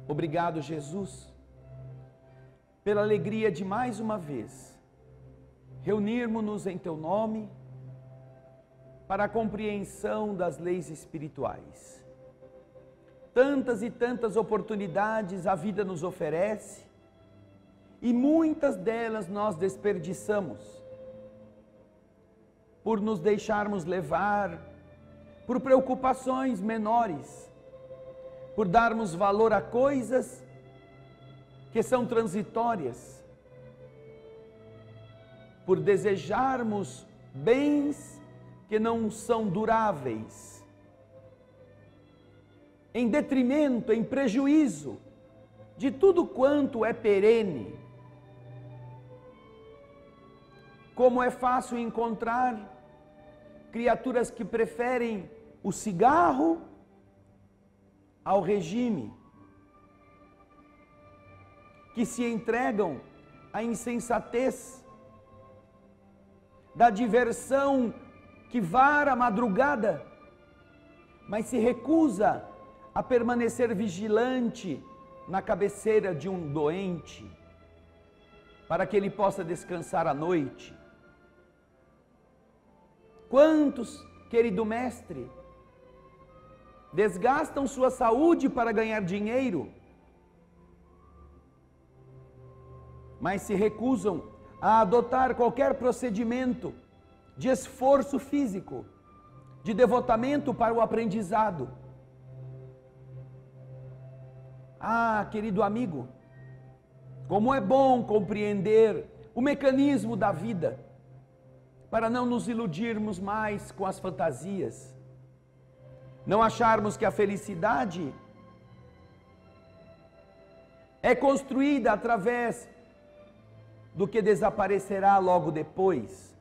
Obrigado, Jesus, pela alegria de mais uma vez reunirmos-nos em Teu nome para a compreensão das leis espirituais. Tantas e tantas oportunidades a vida nos oferece e muitas delas nós desperdiçamos por nos deixarmos levar por preocupações menores, por darmos valor a coisas que são transitórias, por desejarmos bens que não são duráveis, em detrimento, em prejuízo de tudo quanto é perene. Como é fácil encontrar criaturas que preferem o cigarro ao regime, que se entregam à insensatez da diversão que vara a madrugada, mas se recusa a permanecer vigilante na cabeceira de um doente, para que ele possa descansar à noite. Quantos, querido mestre, desgastam sua saúde para ganhar dinheiro, mas se recusam a adotar qualquer procedimento de esforço físico, de devotamento para o aprendizado. Ah, querido amigo, como é bom compreender o mecanismo da vida, para não nos iludirmos mais com as fantasias, não acharmos que a felicidade é construída através do que desaparecerá logo depois,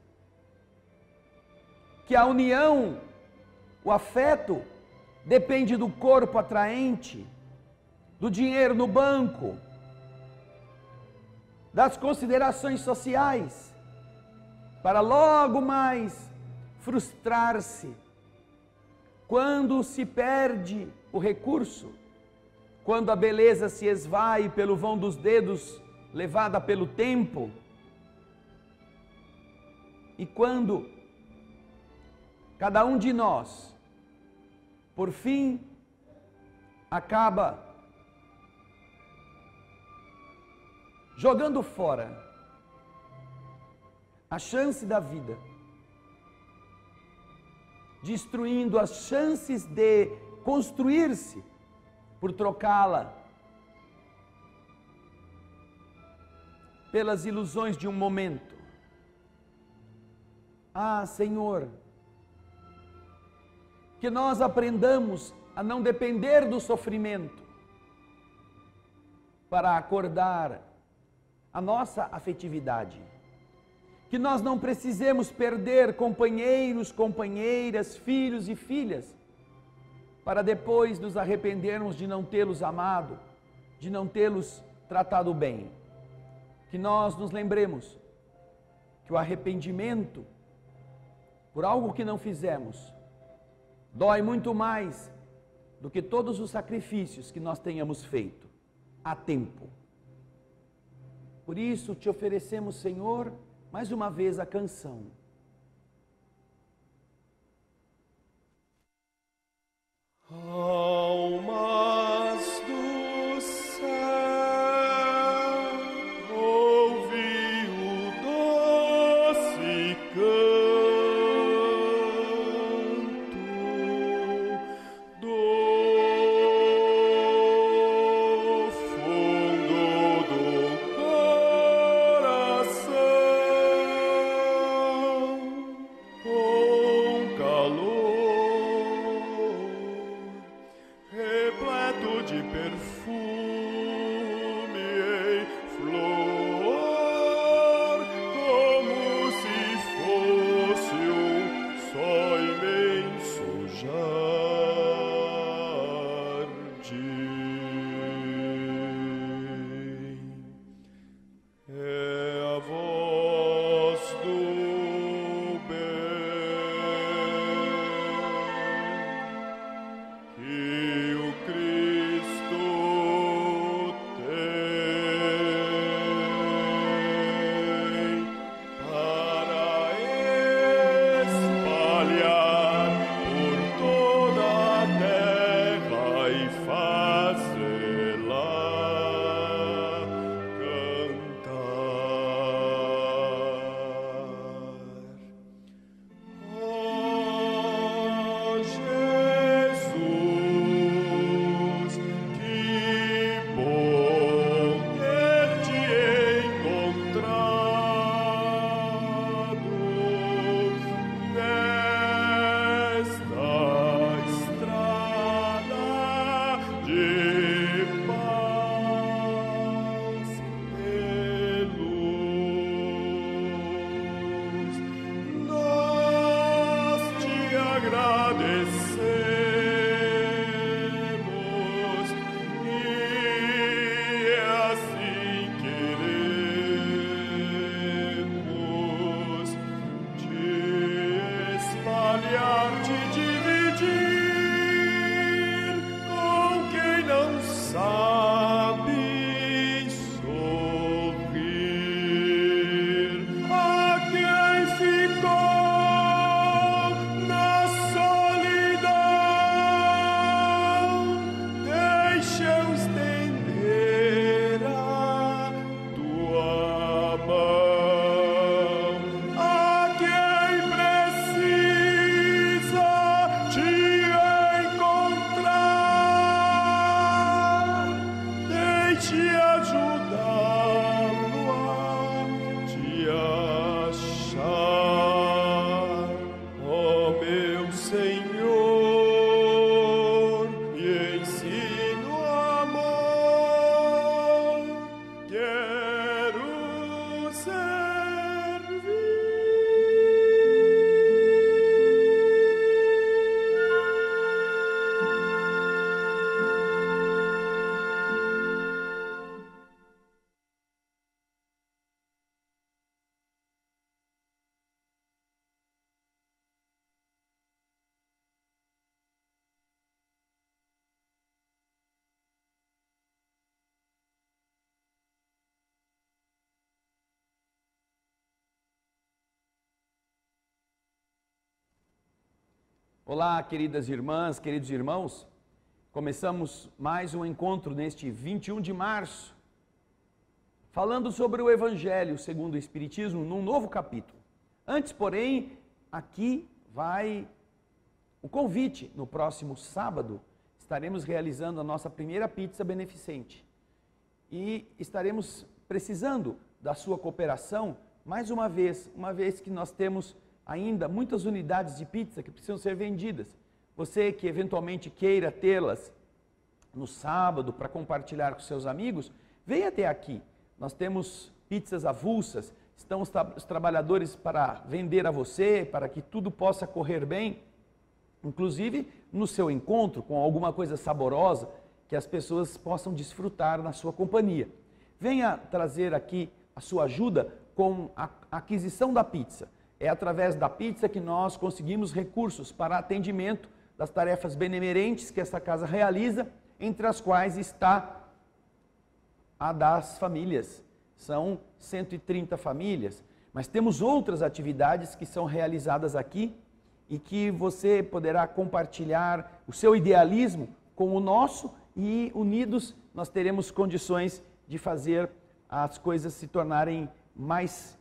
que a união, o afeto, depende do corpo atraente, do dinheiro no banco, das considerações sociais, para logo mais frustrar-se quando se perde o recurso, quando a beleza se esvai pelo vão dos dedos, levada pelo tempo, e quando cada um de nós, por fim, acaba jogando fora a chance da vida, destruindo as chances de construir-se por trocá-la pelas ilusões de um momento. Ah, Senhor, que nós aprendamos a não depender do sofrimento para acordar a nossa afetividade. Que nós não precisemos perder companheiros, companheiras, filhos e filhas, para depois nos arrependermos de não tê-los amado, de não tê-los tratado bem. Que nós nos lembremos que o arrependimento por algo que não fizemos dói muito mais do que todos os sacrifícios que nós tenhamos feito a tempo. Por isso te oferecemos, Senhor, mais uma vez a canção. Almas do céu, ouvi o doce canto do fundo do coração, com calor repleto de perfume em flor, como se fosse um só imenso jardim. É a voz do bem que o Cristo Olá, queridas irmãs, queridos irmãos. Começamos mais um encontro neste 21 de março, falando sobre o Evangelho segundo o Espiritismo, num novo capítulo. Antes, porém, aqui vai o convite. No próximo sábado, estaremos realizando a nossa primeira pizza beneficente. E estaremos precisando da sua cooperação, mais uma vez que nós temos ainda muitas unidades de pizza que precisam ser vendidas. Você que eventualmente queira tê-las no sábado para compartilhar com seus amigos, venha até aqui. Nós temos pizzas avulsas, estão os trabalhadores para vender a você, para que tudo possa correr bem, inclusive no seu encontro com alguma coisa saborosa, que as pessoas possam desfrutar na sua companhia. Venha trazer aqui a sua ajuda com a aquisição da pizza. É através da pizza que nós conseguimos recursos para atendimento das tarefas benemerentes que essa casa realiza, entre as quais está a das famílias. São 130 famílias, mas temos outras atividades que são realizadas aqui e que você poderá compartilhar o seu idealismo com o nosso e unidos nós teremos condições de fazer as coisas se tornarem mais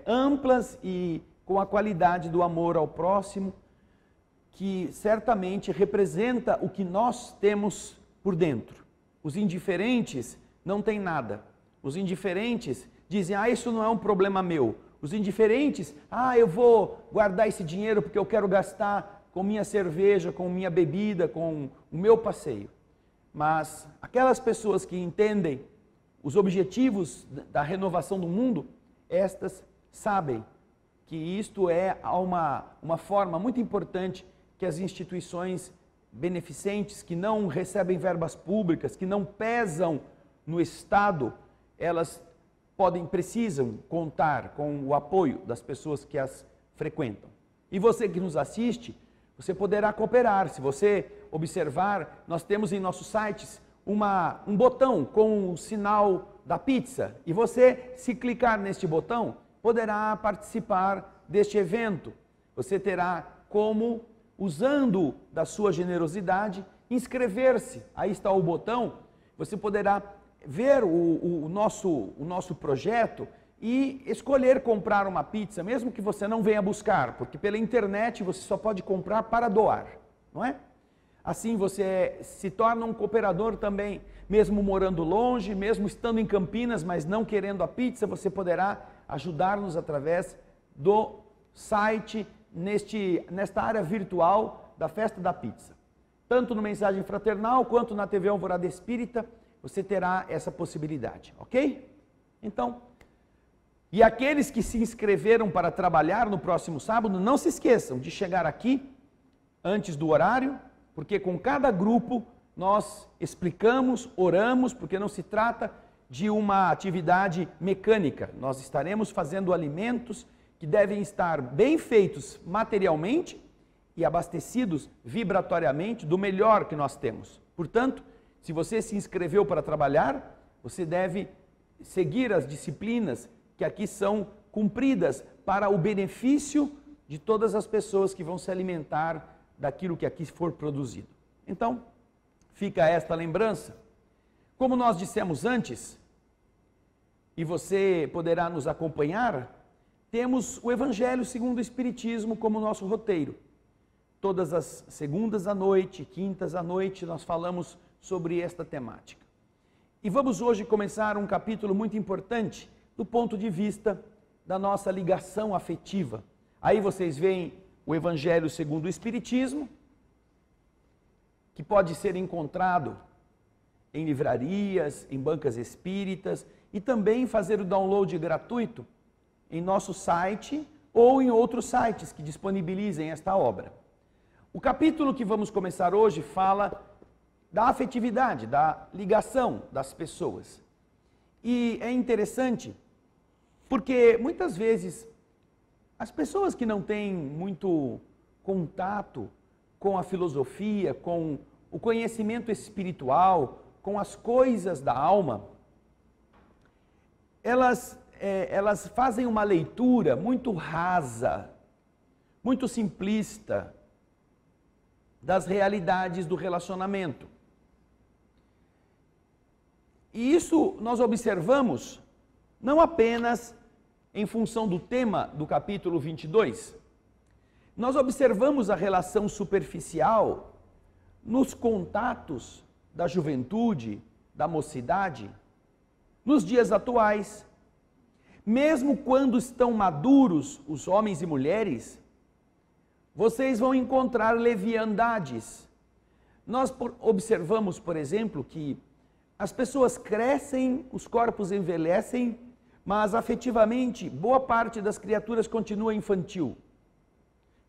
amplas e com a qualidade do amor ao próximo, que certamente representa o que nós temos por dentro. Os indiferentes não têm nada. Os indiferentes dizem, isso não é um problema meu. Os indiferentes, eu vou guardar esse dinheiro porque eu quero gastar com minha cerveja, com minha bebida, com o meu passeio. Mas aquelas pessoas que entendem os objetivos da renovação do mundo, estas sabem que isto é uma forma muito importante que as instituições beneficentes, que não recebem verbas públicas, que não pesam no Estado, elas precisam contar com o apoio das pessoas que as frequentam. E você que nos assiste, você poderá cooperar. Se você observar, nós temos em nossos sites um botão com o sinal da pizza. E você, se clicar neste botão, poderá participar deste evento. Você terá como, usando da sua generosidade, inscrever-se. Aí está o botão. Você poderá ver o nosso projeto e escolher comprar uma pizza, mesmo que você não venha buscar, porque pela internet você só pode comprar para doar, não é? Assim você se torna um cooperador também, mesmo morando longe, mesmo estando em Campinas, mas não querendo a pizza, você poderá ajudar-nos através do site, nesta área virtual da Festa da Pizza. Tanto no Mensagem Fraternal, quanto na TV Alvorada Espírita, você terá essa possibilidade, ok? Então, e aqueles que se inscreveram para trabalhar no próximo sábado, não se esqueçam de chegar aqui antes do horário, porque com cada grupo nós explicamos, oramos, porque não se trata de uma atividade mecânica. Nós estaremos fazendo alimentos que devem estar bem feitos materialmente e abastecidos vibratoriamente do melhor que nós temos. Portanto, se você se inscreveu para trabalhar, você deve seguir as disciplinas que aqui são cumpridas para o benefício de todas as pessoas que vão se alimentar daquilo que aqui for produzido. Então, fica esta lembrança. Como nós dissemos antes, e você poderá nos acompanhar, temos o Evangelho segundo o Espiritismo como nosso roteiro. Todas as segundas à noite, quintas à noite, nós falamos sobre esta temática. E vamos hoje começar um capítulo muito importante do ponto de vista da nossa ligação afetiva. Aí vocês veem o Evangelho segundo o Espiritismo, que pode ser encontrado em livrarias, em bancas espíritas e também fazer o download gratuito em nosso site ou em outros sites que disponibilizem esta obra. O capítulo que vamos começar hoje fala da afetividade, da ligação das pessoas. E é interessante porque muitas vezes as pessoas que não têm muito contato com a filosofia, com o conhecimento espiritual, com as coisas da alma, elas fazem uma leitura muito rasa, muito simplista, das realidades do relacionamento. E isso nós observamos não apenas em função do tema do capítulo 22. Nós observamos a relação superficial nos contatos da juventude, da mocidade, nos dias atuais. Mesmo quando estão maduros os homens e mulheres, vocês vão encontrar leviandades. Nós observamos, por exemplo, que as pessoas crescem, os corpos envelhecem, mas afetivamente boa parte das criaturas continua infantil,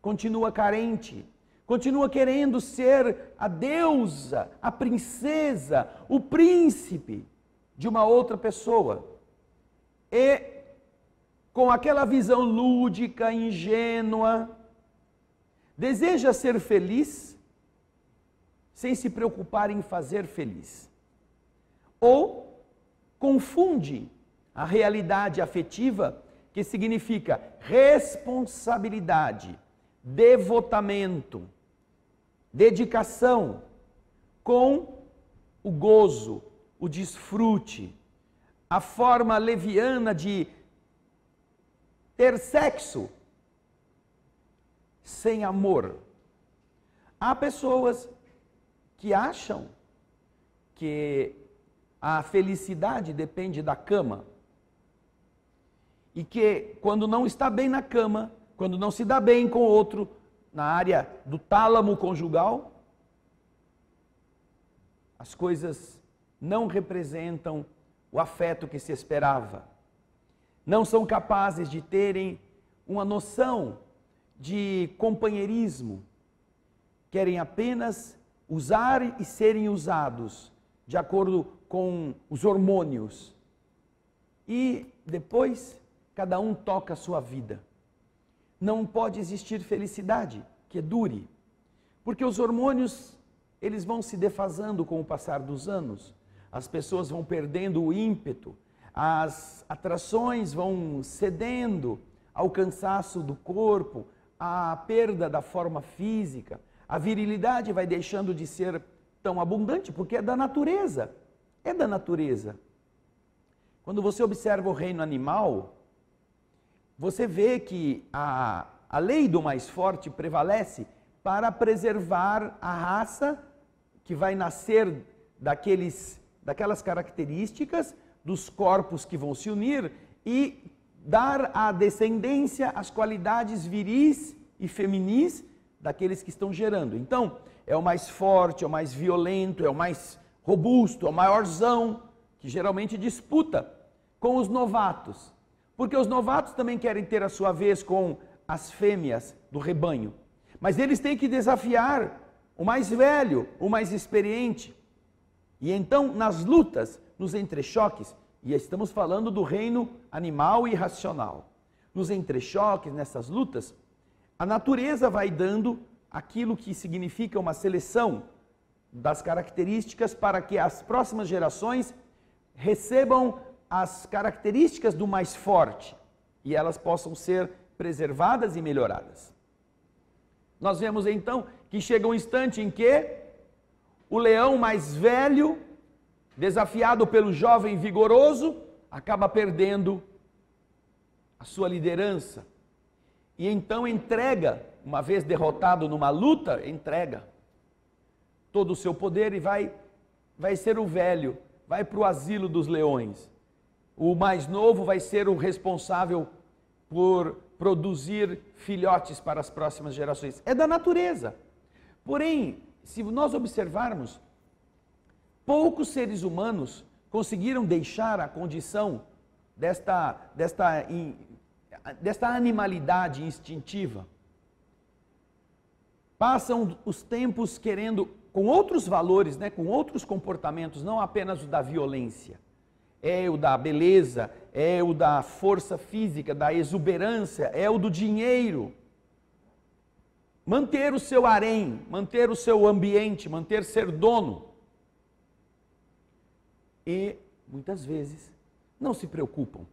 continua carente, continua querendo ser a deusa, a princesa, o príncipe de uma outra pessoa. E com aquela visão lúdica, ingênua, deseja ser feliz sem se preocupar em fazer feliz. Ou confunde a realidade afetiva, que significa responsabilidade, devotamento, dedicação, com o gozo, o desfrute, a forma leviana de ter sexo sem amor. Há pessoas que acham que a felicidade depende da cama e que quando não está bem na cama, quando não se dá bem com o outro, na área do tálamo conjugal, as coisas não representam o afeto que se esperava. Não são capazes de terem uma noção de companheirismo. Querem apenas usar e serem usados de acordo com os hormônios. E depois, cada um toca a sua vida. Não pode existir felicidade que dure, porque os hormônios, eles vão se defasando com o passar dos anos. As pessoas vão perdendo o ímpeto, as atrações vão cedendo ao cansaço do corpo, à perda da forma física, a virilidade vai deixando de ser tão abundante, porque é da natureza, é da natureza. Quando você observa o reino animal, você vê que a lei do mais forte prevalece para preservar a raça que vai nascer daquelas características dos corpos que vão se unir e dar à descendência as qualidades viris e feminis daqueles que estão gerando. Então, é o mais forte, é o mais violento, é o mais robusto, é o maiorzão, que geralmente disputa com os novatos. Porque os novatos também querem ter a sua vez com as fêmeas do rebanho. Mas eles têm que desafiar o mais velho, o mais experiente. E então, nas lutas, nos entrechoques, e estamos falando do reino animal e racional, nos entrechoques, nessas lutas, a natureza vai dando aquilo que significa uma seleção das características para que as próximas gerações recebam as características do mais forte e elas possam ser preservadas e melhoradas. Nós vemos então que chega um instante em que o leão mais velho, desafiado pelo jovem vigoroso, acaba perdendo a sua liderança. E então entrega, uma vez derrotado numa luta, entrega todo o seu poder e vai ser o velho, vai para o asilo dos leões. O mais novo vai ser o responsável por produzir filhotes para as próximas gerações. É da natureza. Porém, se nós observarmos, poucos seres humanos conseguiram deixar a condição desta animalidade instintiva. Passam os tempos querendo, com outros valores, com outros comportamentos, não apenas o da violência. É o da beleza, é o da força física, da exuberância, é o do dinheiro. Manter o seu harém, manter o seu ambiente, ser dono. E, muitas vezes, não se preocupam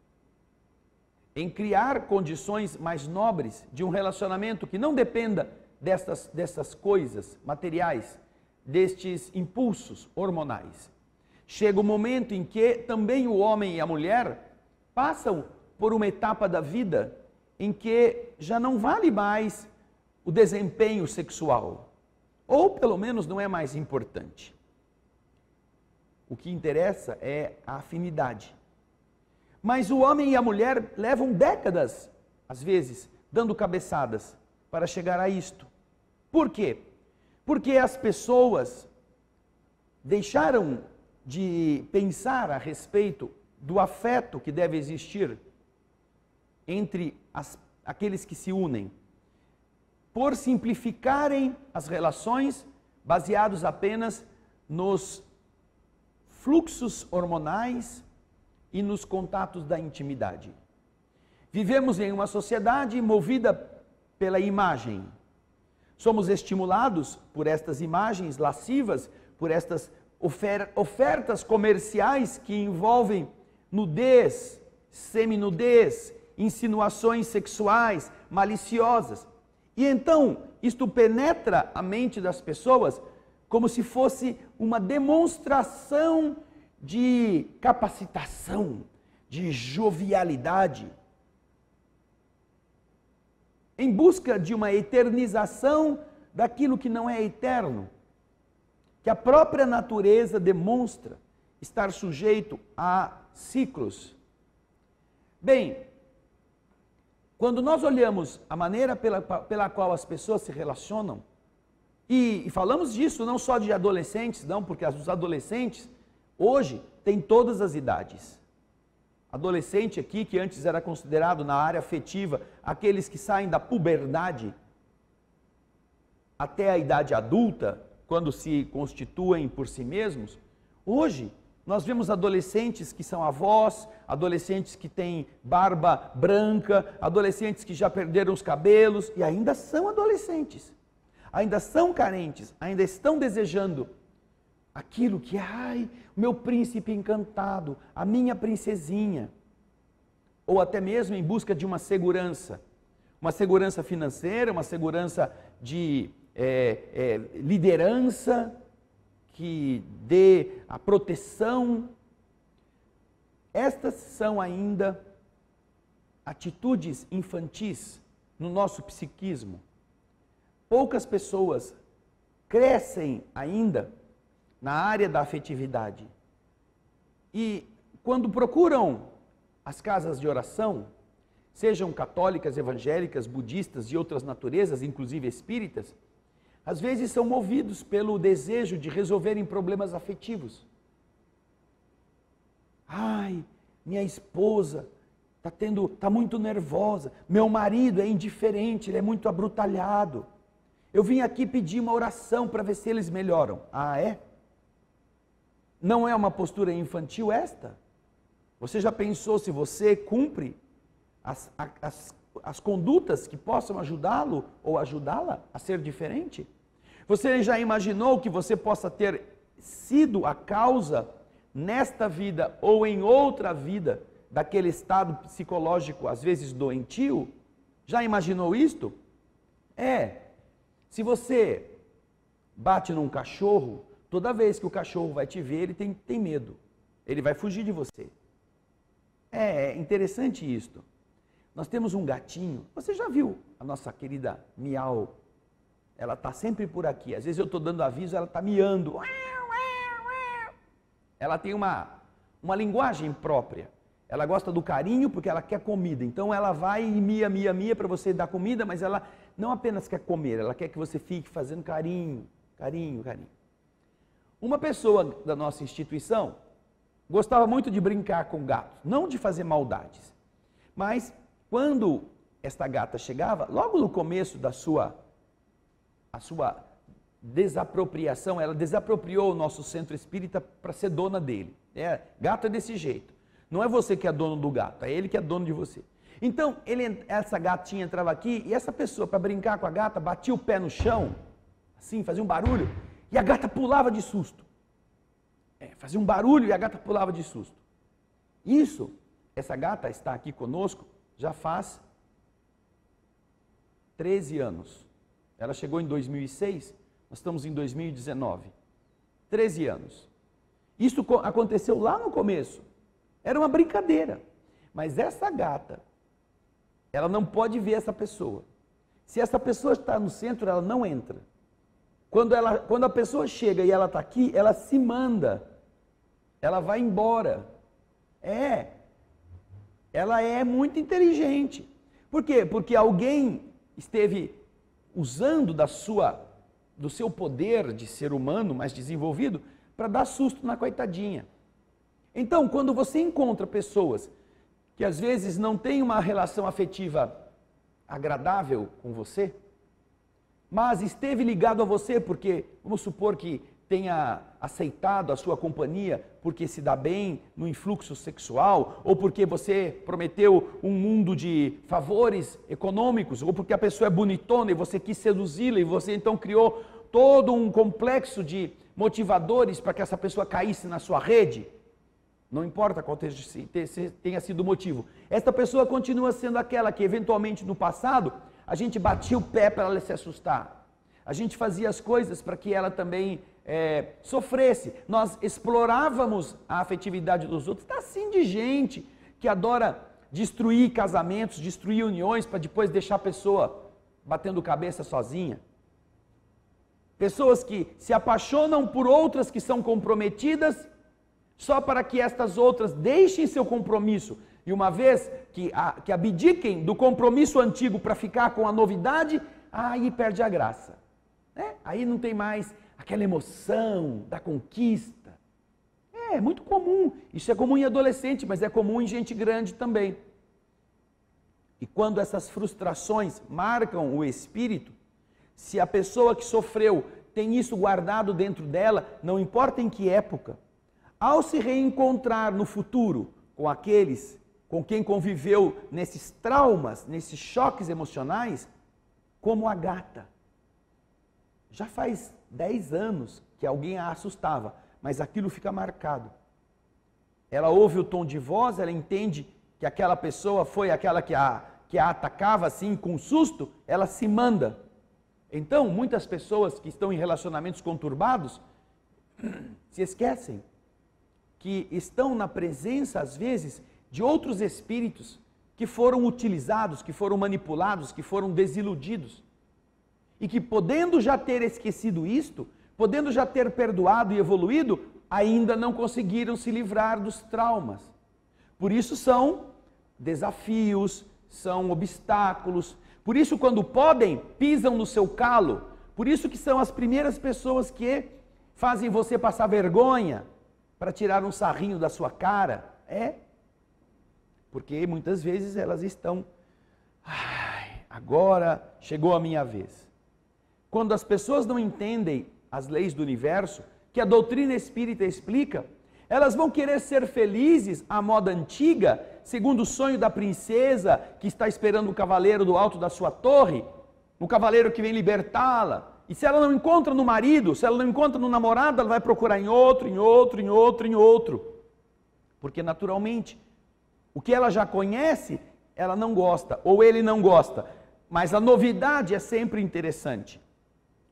em criar condições mais nobres de um relacionamento que não dependa dessas coisas materiais, destes impulsos hormonais. Chega o momento em que também o homem e a mulher passam por uma etapa da vida em que já não vale mais o desempenho sexual, ou pelo menos não é mais importante. O que interessa é a afinidade. Mas o homem e a mulher levam décadas, às vezes, dando cabeçadas para chegar a isto. Por quê? Porque as pessoas deixaram de pensar a respeito do afeto que deve existir entre aqueles que se unem, por simplificarem as relações baseados apenas nos fluxos hormonais e nos contatos da intimidade. Vivemos em uma sociedade movida pela imagem. Somos estimulados por estas imagens lascivas, por estas ofertas comerciais que envolvem nudez, seminudez, insinuações sexuais maliciosas. E então, isto penetra a mente das pessoas como se fosse uma demonstração de capacitação, de jovialidade, em busca de uma eternização daquilo que não é eterno, que a própria natureza demonstra estar sujeito a ciclos. Bem, quando nós olhamos a maneira pela qual as pessoas se relacionam, e falamos disso não só de adolescentes, não, porque os adolescentes hoje têm todas as idades. Adolescente aqui, que antes era considerado na área afetiva, aqueles que saem da puberdade até a idade adulta, quando se constituem por si mesmos, hoje nós vemos adolescentes que são avós, adolescentes que têm barba branca, adolescentes que já perderam os cabelos e ainda são adolescentes, ainda são carentes, ainda estão desejando aquilo que é, o meu príncipe encantado, a minha princesinha, ou até mesmo em busca de uma segurança financeira, uma segurança de liderança, que dê a proteção. Estas são ainda atitudes infantis no nosso psiquismo. Poucas pessoas crescem ainda na área da afetividade. E quando procuram as casas de oração, sejam católicas, evangélicas, budistas e outras naturezas, inclusive espíritas, às vezes são movidos pelo desejo de resolverem problemas afetivos. Ai, minha esposa está muito nervosa, meu marido é indiferente, ele é muito abrutalhado. Eu vim aqui pedir uma oração para ver se eles melhoram. Ah, é? Não é uma postura infantil esta? Você já pensou se você cumpre as condutas que possam ajudá-lo ou ajudá-la a ser diferente? Você já imaginou que você possa ter sido a causa nesta vida ou em outra vida daquele estado psicológico, às vezes doentio? Já imaginou isto? Se você bate num cachorro, toda vez que o cachorro vai te ver, ele tem medo. Ele vai fugir de você. É interessante isto. Nós temos um gatinho. Você já viu a nossa querida Miau? Ela está sempre por aqui. Às vezes eu estou dando aviso, ela está miando. Ela tem uma linguagem própria. Ela gosta do carinho porque ela quer comida. Então ela vai e mia para você dar comida, mas ela não apenas quer comer, ela quer que você fique fazendo carinho. Uma pessoa da nossa instituição gostava muito de brincar com gatos, não de fazer maldades. Mas quando esta gata chegava, logo no começo da sua desapropriação, ela desapropriou o nosso centro espírita para ser dona dele. Gato é desse jeito. Não é você que é dono do gato, é ele que é dono de você. Então, essa gatinha entrava aqui e essa pessoa, para brincar com a gata, batia o pé no chão, assim, fazia um barulho, e a gata pulava de susto. Fazia um barulho e a gata pulava de susto. Essa gata está aqui conosco já faz 13 anos. Ela chegou em 2006, nós estamos em 2019. 13 anos. Isso aconteceu lá no começo. Era uma brincadeira. Mas essa gata, ela não pode ver essa pessoa. Se essa pessoa está no centro, ela não entra. Quando a pessoa chega e ela está aqui, ela se manda. Ela vai embora. Ela é muito inteligente. Por quê? Porque alguém esteve usando do seu poder de ser humano mais desenvolvido para dar susto na coitadinha. Então, quando você encontra pessoas que às vezes não têm uma relação afetiva agradável com você, mas esteve ligado a você porque, vamos supor que tenha aceitado a sua companhia porque se dá bem no influxo sexual, ou porque você prometeu um mundo de favores econômicos, ou porque a pessoa é bonitona e você quis seduzi-la e você então criou todo um complexo de motivadores para que essa pessoa caísse na sua rede. Não importa qual tenha sido o motivo. Esta pessoa continua sendo aquela que eventualmente no passado a gente batia o pé para ela se assustar. A gente fazia as coisas para que ela também sofresse. Nós explorávamos a afetividade dos outros. Está assim de gente que adora destruir casamentos, destruir uniões para depois deixar a pessoa batendo cabeça sozinha. Pessoas que se apaixonam por outras que são comprometidas só para que estas outras deixem seu compromisso. E uma vez que abdiquem do compromisso antigo para ficar com a novidade, aí perde a graça. Aí não tem mais aquela emoção da conquista. É muito comum. Isso é comum em adolescente, mas é comum em gente grande também. E quando essas frustrações marcam o espírito, se a pessoa que sofreu tem isso guardado dentro dela, não importa em que época, ao se reencontrar no futuro com aqueles com quem conviveu nesses traumas, nesses choques emocionais, como a gata. Já faz 10 anos que alguém a assustava, mas aquilo fica marcado. Ela ouve o tom de voz, ela entende que aquela pessoa foi aquela que a atacava assim com susto, ela se manda. Então, muitas pessoas que estão em relacionamentos conturbados se esquecem que estão na presença, às vezes, de outros espíritos que foram utilizados, que foram manipulados, que foram desiludidos. E que, podendo já ter esquecido isto, podendo já ter perdoado e evoluído, ainda não conseguiram se livrar dos traumas. Por isso são desafios, são obstáculos. Por isso, quando podem, pisam no seu calo. Por isso que são as primeiras pessoas que fazem você passar vergonha para tirar um sarrinho da sua cara. Porque muitas vezes elas estão, agora chegou a minha vez. Quando as pessoas não entendem as leis do universo, que a doutrina espírita explica, elas vão querer ser felizes à moda antiga, segundo o sonho da princesa que está esperando o cavaleiro do alto da sua torre, o cavaleiro que vem libertá-la. E se ela não encontra no marido, se ela não encontra no namorado, ela vai procurar em outro, em outro, em outro, em outro. Porque naturalmente, o que ela já conhece, ela não gosta, ou ele não gosta. Mas a novidade é sempre interessante.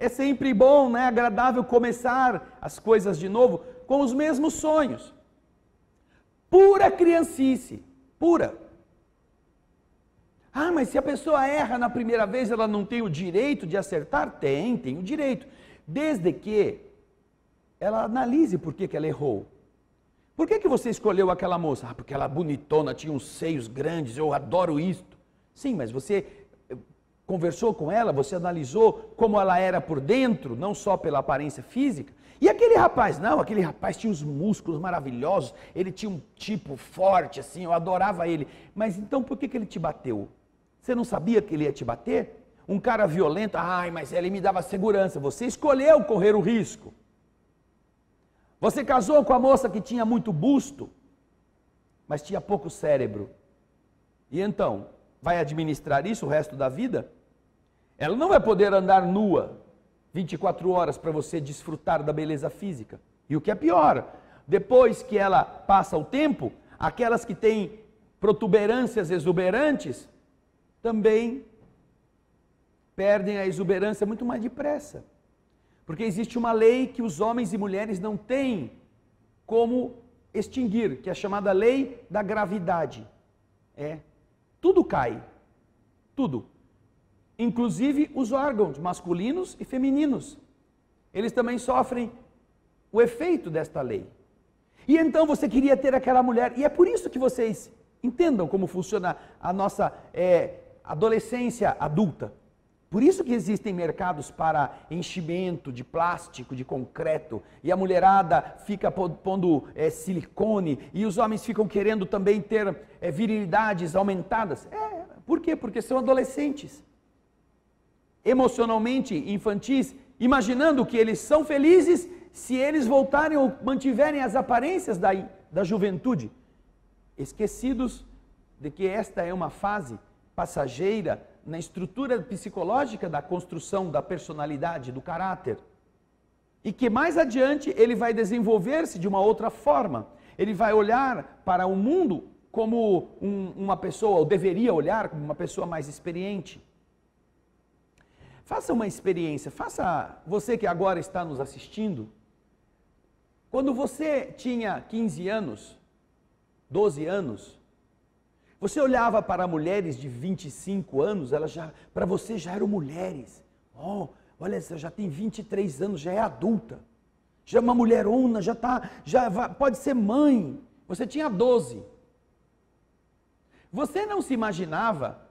É sempre bom, agradável começar as coisas de novo com os mesmos sonhos. Pura criancice, pura. Mas se a pessoa erra na primeira vez, ela não tem o direito de acertar? Tem o direito. Desde que ela analise por que ela errou. Por que você escolheu aquela moça? Porque ela é bonitona, tinha uns seios grandes, eu adoro isto. Sim, mas você conversou com ela, você analisou como ela era por dentro, não só pela aparência física. E aquele rapaz? Não, aquele rapaz tinha os músculos maravilhosos, ele tinha um tipo forte assim, eu adorava ele. Mas então por que ele te bateu? Você não sabia que ele ia te bater? Um cara violento, mas ele me dava segurança. Você escolheu correr o risco. Você casou com a moça que tinha muito busto, mas tinha pouco cérebro. E então, vai administrar isso o resto da vida? Ela não vai poder andar nua 24 horas para você desfrutar da beleza física. E o que é pior, depois que ela passa o tempo, aquelas que têm protuberâncias exuberantes também perdem a exuberância muito mais depressa. Porque existe uma lei que os homens e mulheres não têm como extinguir, que é a chamada lei da gravidade. Tudo cai. Tudo. Inclusive os órgãos masculinos e femininos. Eles também sofrem o efeito desta lei. E então você queria ter aquela mulher, e é por isso que vocês entendam como funciona a nossa adolescência adulta. Por isso que existem mercados para enchimento de plástico, de concreto, e a mulherada fica pondo silicone, e os homens ficam querendo também ter virilidades aumentadas. Por quê? Porque são adolescentes, emocionalmente infantis, imaginando que eles são felizes se eles voltarem ou mantiverem as aparências da juventude, esquecidos de que esta é uma fase passageira na estrutura psicológica da construção da personalidade, do caráter. E que mais adiante ele vai desenvolver-se de uma outra forma. Ele vai olhar para o mundo como uma pessoa, ou deveria olhar como uma pessoa mais experiente. Faça uma experiência, você que agora está nos assistindo, quando você tinha 15 anos, 12 anos, você olhava para mulheres de 25 anos, elas para você já eram mulheres. Olha, você já tem 23 anos, já é adulta. Já é uma mulherona, pode ser mãe. Você tinha 12. Você não se imaginava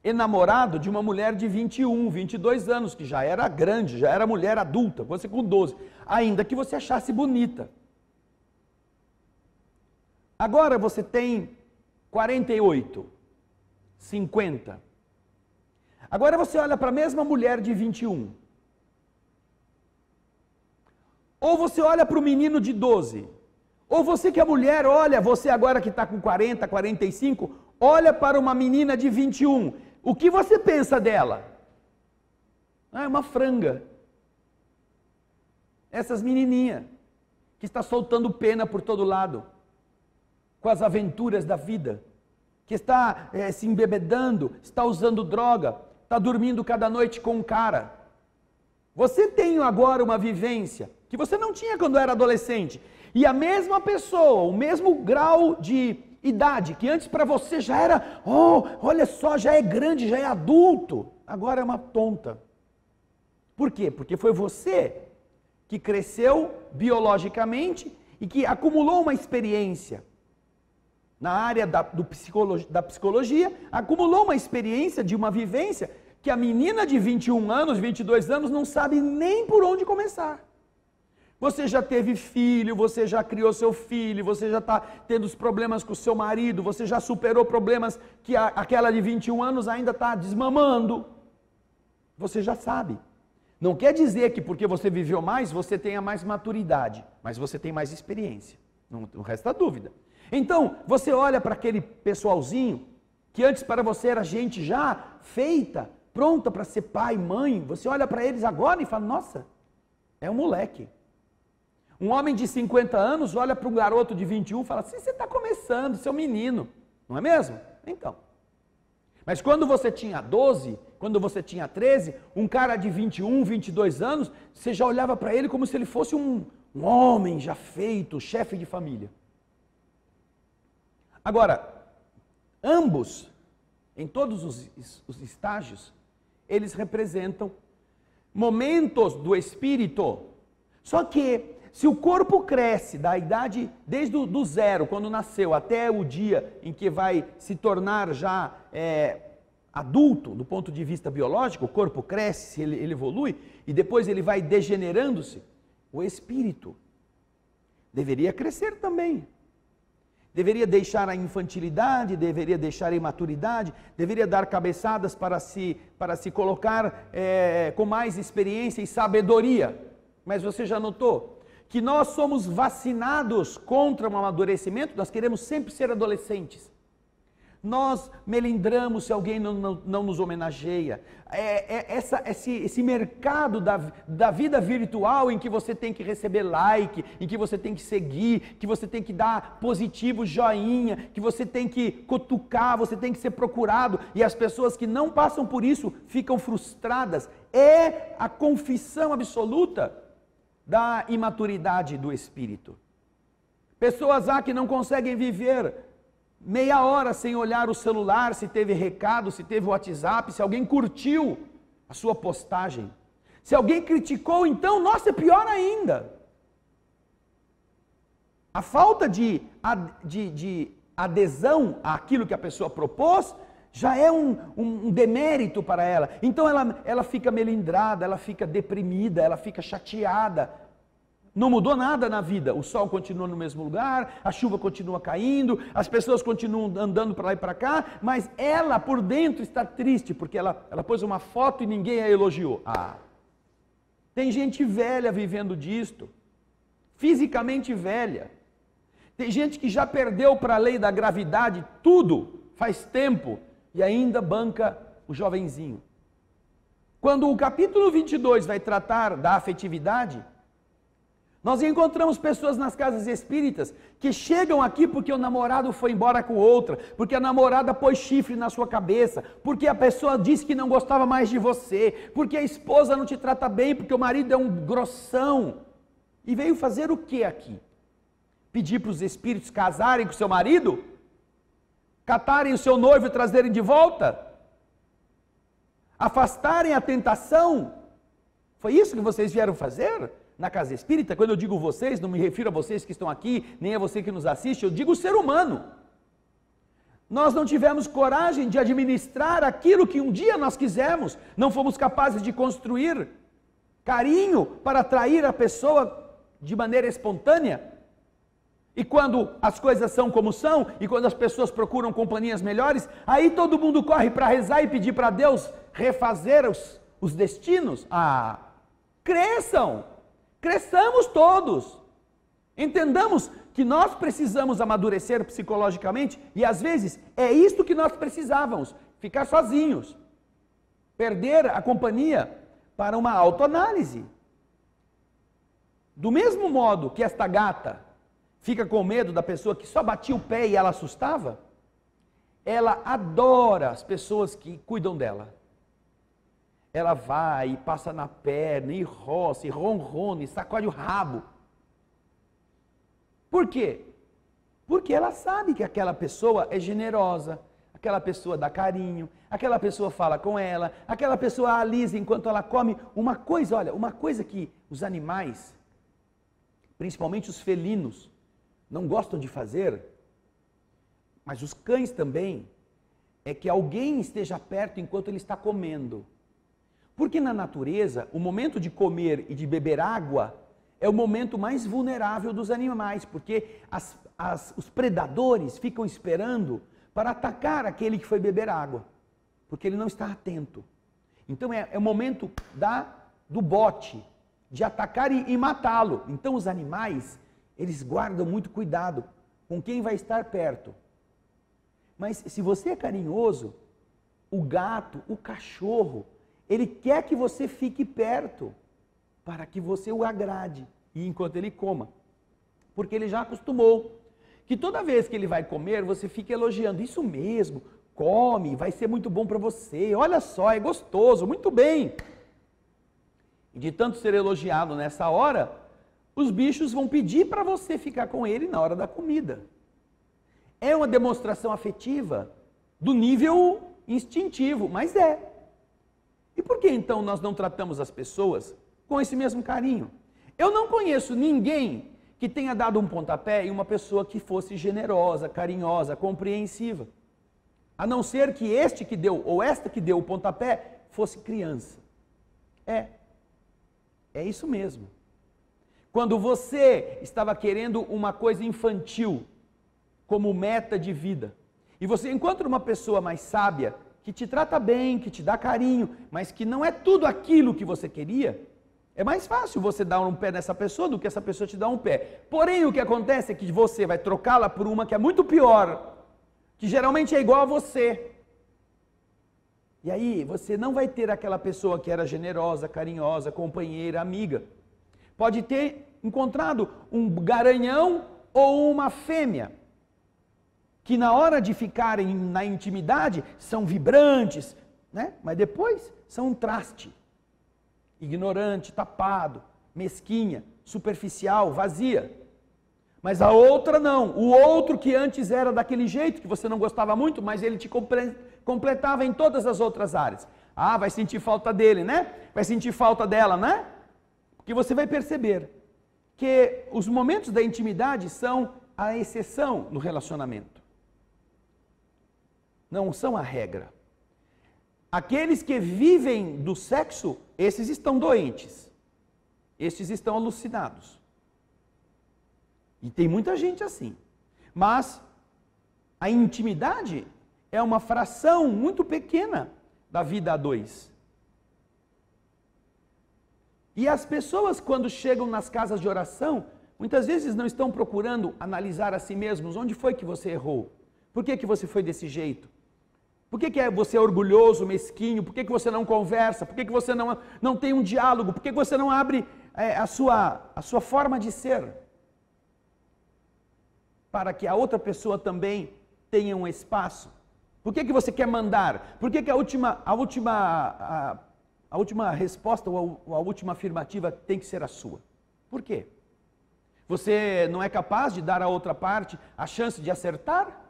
enamorado de uma mulher de 21, 22 anos, que já era grande, já era mulher adulta, você com 12, ainda que você achasse bonita. Agora você tem 48, 50. Agora você olha para a mesma mulher de 21. Ou você olha para o menino de 12. Ou você que é mulher, olha, você agora que está com 40, 45, olha para uma menina de 21. O que você pensa dela? É uma franga. Essas menininhas que está soltando pena por todo lado, com as aventuras da vida, que está se embebedando, está usando droga, está dormindo cada noite com um cara. Você tem agora uma vivência que você não tinha quando era adolescente. E a mesma pessoa, o mesmo grau de idade, que antes para você já era, olha só, já é grande, já é adulto, agora é uma tonta. Por quê? Porque foi você que cresceu biologicamente e que acumulou uma experiência na área da psicologia, acumulou uma experiência de uma vivência que a menina de 21 anos, 22 anos não sabe nem por onde começar. Você já teve filho, você já criou seu filho, você já está tendo os problemas com o seu marido, você já superou problemas que aquela de 21 anos ainda está desmamando. Você já sabe. Não quer dizer que porque você viveu mais, você tenha mais maturidade, mas você tem mais experiência. Não resta dúvida. Então, você olha para aquele pessoalzinho, que antes para você era gente já feita, pronta para ser pai, mãe, você olha para eles agora e fala, nossa, é um moleque. Um homem de 50 anos olha para um garoto de 21 e fala assim, você está começando, seu menino, não é mesmo? Então. Mas quando você tinha 12, quando você tinha 13, um cara de 21, 22 anos, você já olhava para ele como se ele fosse um homem já feito, chefe de família. Agora, ambos, em todos os estágios, eles representam momentos do espírito. Só que, se o corpo cresce da idade, desde o zero, quando nasceu, até o dia em que vai se tornar já adulto, do ponto de vista biológico, o corpo cresce, ele evolui, e depois ele vai degenerando-se, o espírito deveria crescer também. Deveria deixar a infantilidade, deveria deixar a imaturidade, deveria dar cabeçadas para se colocar com mais experiência e sabedoria. Mas você já notou que nós somos vacinados contra um amadurecimento? Nós queremos sempre ser adolescentes. Nós melindramos se alguém não nos homenageia. Esse mercado da vida virtual em que você tem que receber like, em que você tem que seguir, que você tem que dar positivo, joinha, que você tem que cutucar, você tem que ser procurado, e as pessoas que não passam por isso ficam frustradas. É a confissão absoluta da imaturidade do espírito. Pessoas há que não conseguem viver meia hora sem olhar o celular, se teve recado, se teve WhatsApp, se alguém curtiu a sua postagem. Se alguém criticou, então, nossa, é pior ainda. A falta de adesão àquilo que a pessoa propôs já é um demérito para ela. Então ela fica melindrada, ela fica deprimida, ela fica chateada. Não mudou nada na vida, o sol continua no mesmo lugar, a chuva continua caindo, as pessoas continuam andando para lá e para cá, mas ela por dentro está triste, porque ela pôs uma foto e ninguém a elogiou. Tem gente velha vivendo disto, fisicamente velha. Tem gente que já perdeu para a lei da gravidade tudo, faz tempo, e ainda banca o jovenzinho. Quando o capítulo 22 vai tratar da afetividade, nós encontramos pessoas nas casas espíritas que chegam aqui porque o namorado foi embora com outra, porque a namorada pôs chifre na sua cabeça, porque a pessoa disse que não gostava mais de você, porque a esposa não te trata bem, porque o marido é um grossão. E veio fazer o que aqui? Pedir para os espíritos casarem com seu marido? Catarem o seu noivo e trazerem de volta? Afastarem a tentação? Foi isso que vocês vieram fazer? Na casa espírita, quando eu digo vocês, não me refiro a vocês que estão aqui, nem a você que nos assiste, eu digo o ser humano. Nós não tivemos coragem de administrar aquilo que um dia nós quisemos, não fomos capazes de construir carinho para atrair a pessoa de maneira espontânea. E quando as coisas são como são, e quando as pessoas procuram companhias melhores, aí todo mundo corre para rezar e pedir para Deus refazer os destinos. Cresçamos todos, entendamos que nós precisamos amadurecer psicologicamente e às vezes é isto que nós precisávamos, ficar sozinhos, perder a companhia para uma autoanálise. Do mesmo modo que esta gata fica com medo da pessoa que só batia o pé e ela assustava, ela adora as pessoas que cuidam dela. Ela vai e passa na perna, e roça, e ronrona, e sacode o rabo. Por quê? Porque ela sabe que aquela pessoa é generosa, aquela pessoa dá carinho, aquela pessoa fala com ela, aquela pessoa alisa enquanto ela come. Uma coisa que os animais, principalmente os felinos, não gostam de fazer, mas os cães também, é que alguém esteja perto enquanto ele está comendo. Porque na natureza, o momento de comer e de beber água é o momento mais vulnerável dos animais, porque os predadores ficam esperando para atacar aquele que foi beber água, porque ele não está atento. Então é o momento do bote, de atacar e matá-lo. Então os animais, eles guardam muito cuidado com quem vai estar perto. Mas se você é carinhoso, o gato, o cachorro, ele quer que você fique perto, para que você o agrade, e enquanto ele coma. Porque ele já acostumou, que toda vez que ele vai comer, você fica elogiando, isso mesmo, come, vai ser muito bom para você, olha só, é gostoso, muito bem. E de tanto ser elogiado nessa hora, os bichos vão pedir para você ficar com ele na hora da comida. É uma demonstração afetiva, do nível instintivo, mas é. E por que então nós não tratamos as pessoas com esse mesmo carinho? Eu não conheço ninguém que tenha dado um pontapé em uma pessoa que fosse generosa, carinhosa, compreensiva. A não ser que este que deu, ou esta que deu o pontapé, fosse criança. É isso mesmo. Quando você estava querendo uma coisa infantil como meta de vida, e você encontra uma pessoa mais sábia, que te trata bem, que te dá carinho, mas que não é tudo aquilo que você queria, é mais fácil você dar um pé nessa pessoa do que essa pessoa te dar um pé. Porém, o que acontece é que você vai trocá-la por uma que é muito pior, que geralmente é igual a você. E aí você não vai ter aquela pessoa que era generosa, carinhosa, companheira, amiga. Pode ter encontrado um garanhão ou uma fêmea, que na hora de ficarem na intimidade são vibrantes, né? Mas depois são um traste. Ignorante, tapado, mesquinha, superficial, vazia. Mas a outra não. O outro que antes era daquele jeito, que você não gostava muito, mas ele te completava em todas as outras áreas. Ah, vai sentir falta dele, né? Vai sentir falta dela, né? Porque você vai perceber que os momentos da intimidade são a exceção no relacionamento. Não são a regra. Aqueles que vivem do sexo, esses estão doentes. Estes estão alucinados. E tem muita gente assim. Mas a intimidade é uma fração muito pequena da vida a dois. E as pessoas, quando chegam nas casas de oração, muitas vezes não estão procurando analisar a si mesmos. Onde foi que você errou? Por que você foi desse jeito? Por que você é orgulhoso, mesquinho? Por que você não conversa? Por que você não tem um diálogo? Por que você não abre a sua forma de ser? Para que a outra pessoa também tenha um espaço. Por que você quer mandar? Por que a última resposta ou a última afirmativa tem que ser a sua? Por quê? Você não é capaz de dar à outra parte a chance de acertar?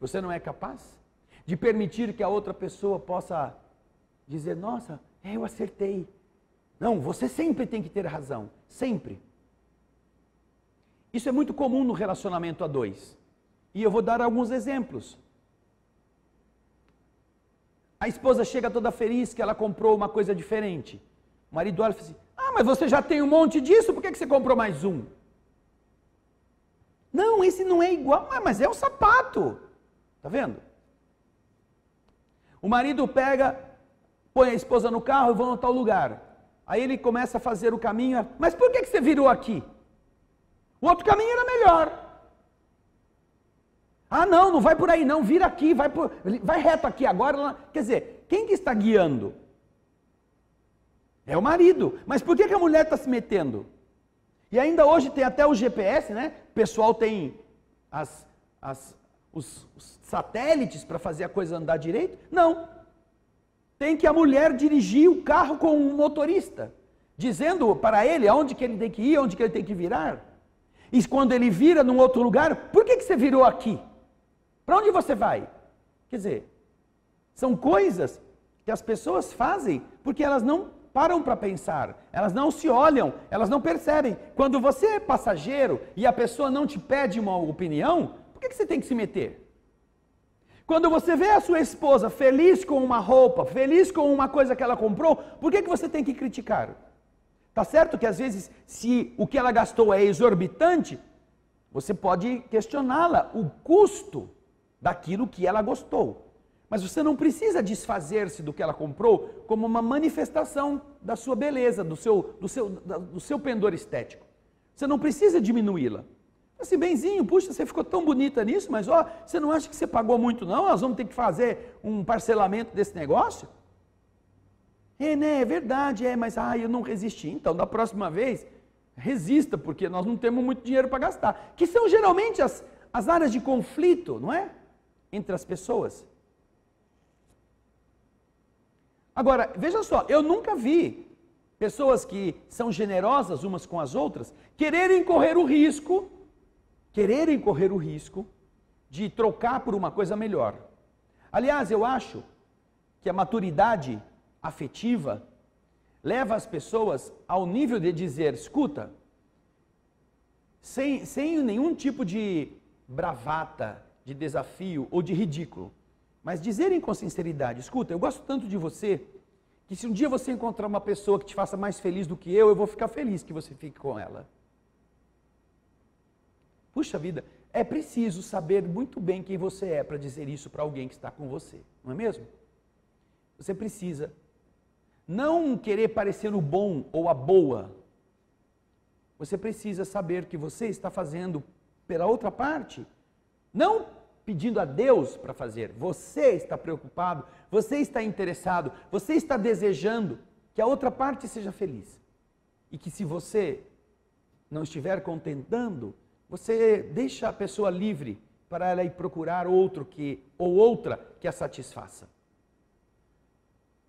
Você não é capaz de permitir que a outra pessoa possa dizer, nossa, eu acertei. Não, você sempre tem que ter razão, sempre. Isso é muito comum no relacionamento a dois. E eu vou dar alguns exemplos. A esposa chega toda feliz que ela comprou uma coisa diferente. O marido olha e fala assim, mas você já tem um monte disso, por que você comprou mais um? Não, esse não é igual, mas é um sapato. Tá vendo? O marido pega, põe a esposa no carro e vão a tal lugar. Aí ele começa a fazer o caminho, mas por que você virou aqui? O outro caminho era melhor. Ah, não vai por aí não, vira aqui, vai reto aqui agora. Quer dizer, quem que está guiando? É o marido. Mas por que a mulher está se metendo? E ainda hoje tem até o GPS, né? O pessoal tem os satélites para fazer a coisa andar direito? Não. Tem que a mulher dirigir o carro com um motorista, dizendo para ele aonde que ele tem que ir, onde que ele tem que virar. E quando ele vira num outro lugar, por que você virou aqui? Para onde você vai? Quer dizer, são coisas que as pessoas fazem porque elas não param para pensar, elas não se olham, elas não percebem. Quando você é passageiro e a pessoa não te pede uma opinião, por que você tem que se meter? Quando você vê a sua esposa feliz com uma roupa, feliz com uma coisa que ela comprou, por que você tem que criticar? Tá certo que às vezes, se o que ela gastou é exorbitante, você pode questioná-la o custo daquilo que ela gostou. Mas você não precisa desfazer-se do que ela comprou como uma manifestação da sua beleza, do seu pendor estético. Você não precisa diminuí-la. Assim, benzinho, puxa, você ficou tão bonita nisso, mas você não acha que você pagou muito não? Nós vamos ter que fazer um parcelamento desse negócio? É verdade, mas eu não resisti. Então, da próxima vez, resista, porque nós não temos muito dinheiro para gastar. Que são geralmente as áreas de conflito, não é? Entre as pessoas. Agora, veja só, eu nunca vi pessoas que são generosas umas com as outras quererem correr o risco de trocar por uma coisa melhor. Aliás, eu acho que a maturidade afetiva leva as pessoas ao nível de dizer, escuta, sem nenhum tipo de bravata, de desafio ou de ridículo, mas dizerem com sinceridade, escuta, eu gosto tanto de você, que se um dia você encontrar uma pessoa que te faça mais feliz do que eu vou ficar feliz que você fique com ela. Puxa vida, é preciso saber muito bem quem você é para dizer isso para alguém que está com você, não é mesmo? Você precisa não querer parecer o bom ou a boa. Você precisa saber que você está fazendo pela outra parte, não pedindo a Deus para fazer. Você está preocupado, você está interessado, você está desejando que a outra parte seja feliz. E que se você não estiver contentando, você deixa a pessoa livre para ela ir procurar outro ou outra que a satisfaça.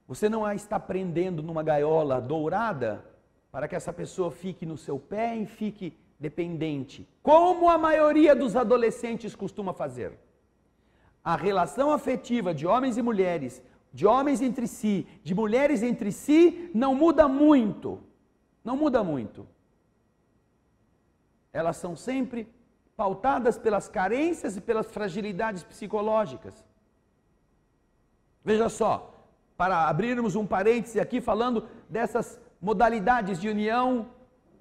Você não a está prendendo numa gaiola dourada para que essa pessoa fique no seu pé e fique dependente, como a maioria dos adolescentes costuma fazer. A relação afetiva de homens e mulheres, de homens entre si, de mulheres entre si, não muda muito. Não muda muito. Elas são sempre pautadas pelas carências e pelas fragilidades psicológicas. Veja só, para abrirmos um parêntese aqui falando dessas modalidades de união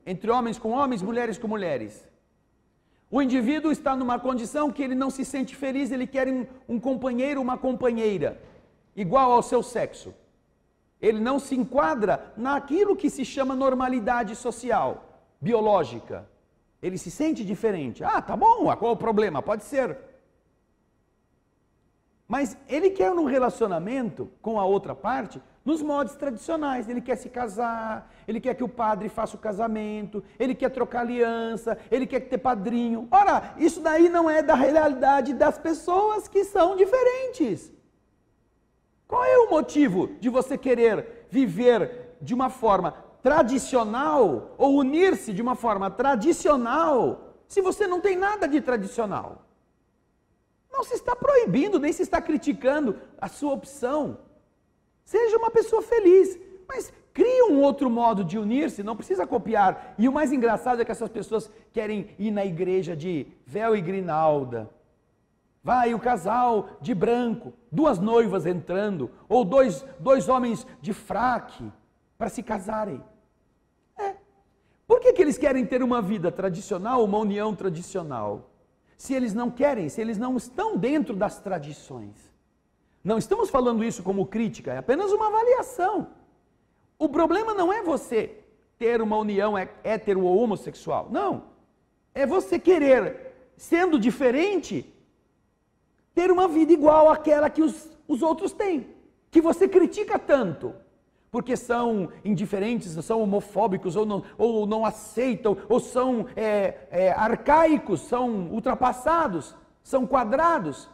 entre homens com homens, mulheres com mulheres. O indivíduo está numa condição que ele não se sente feliz, ele quer um companheiro, uma companheira, igual ao seu sexo. Ele não se enquadra naquilo que se chama normalidade social, biológica. Ele se sente diferente. Ah, tá bom, qual o problema? Pode ser. Mas ele quer um relacionamento com a outra parte nos modos tradicionais. Ele quer se casar, ele quer que o padre faça o casamento, ele quer trocar aliança, ele quer ter padrinho. Ora, isso daí não é da realidade das pessoas que são diferentes. Qual é o motivo de você querer viver de uma forma tradicional ou unir-se de uma forma tradicional se você não tem nada de tradicional? Não se está proibindo, nem se está criticando a sua opção. Seja uma pessoa feliz, mas crie um outro modo de unir-se, não precisa copiar. E o mais engraçado é que essas pessoas querem ir na igreja de véu e grinalda. Vai o casal de branco, duas noivas entrando, ou dois homens de fraque para se casarem. Por que eles querem ter uma vida tradicional, uma união tradicional? Se eles não querem, se eles não estão dentro das tradições. Não estamos falando isso como crítica, é apenas uma avaliação. O problema não é você ter uma união hétero ou homossexual, não. É você querer, sendo diferente, ter uma vida igual àquela que os outros têm, que você critica tanto, porque são indiferentes, são homofóbicos, ou não aceitam, ou são arcaicos, são ultrapassados, são quadrados.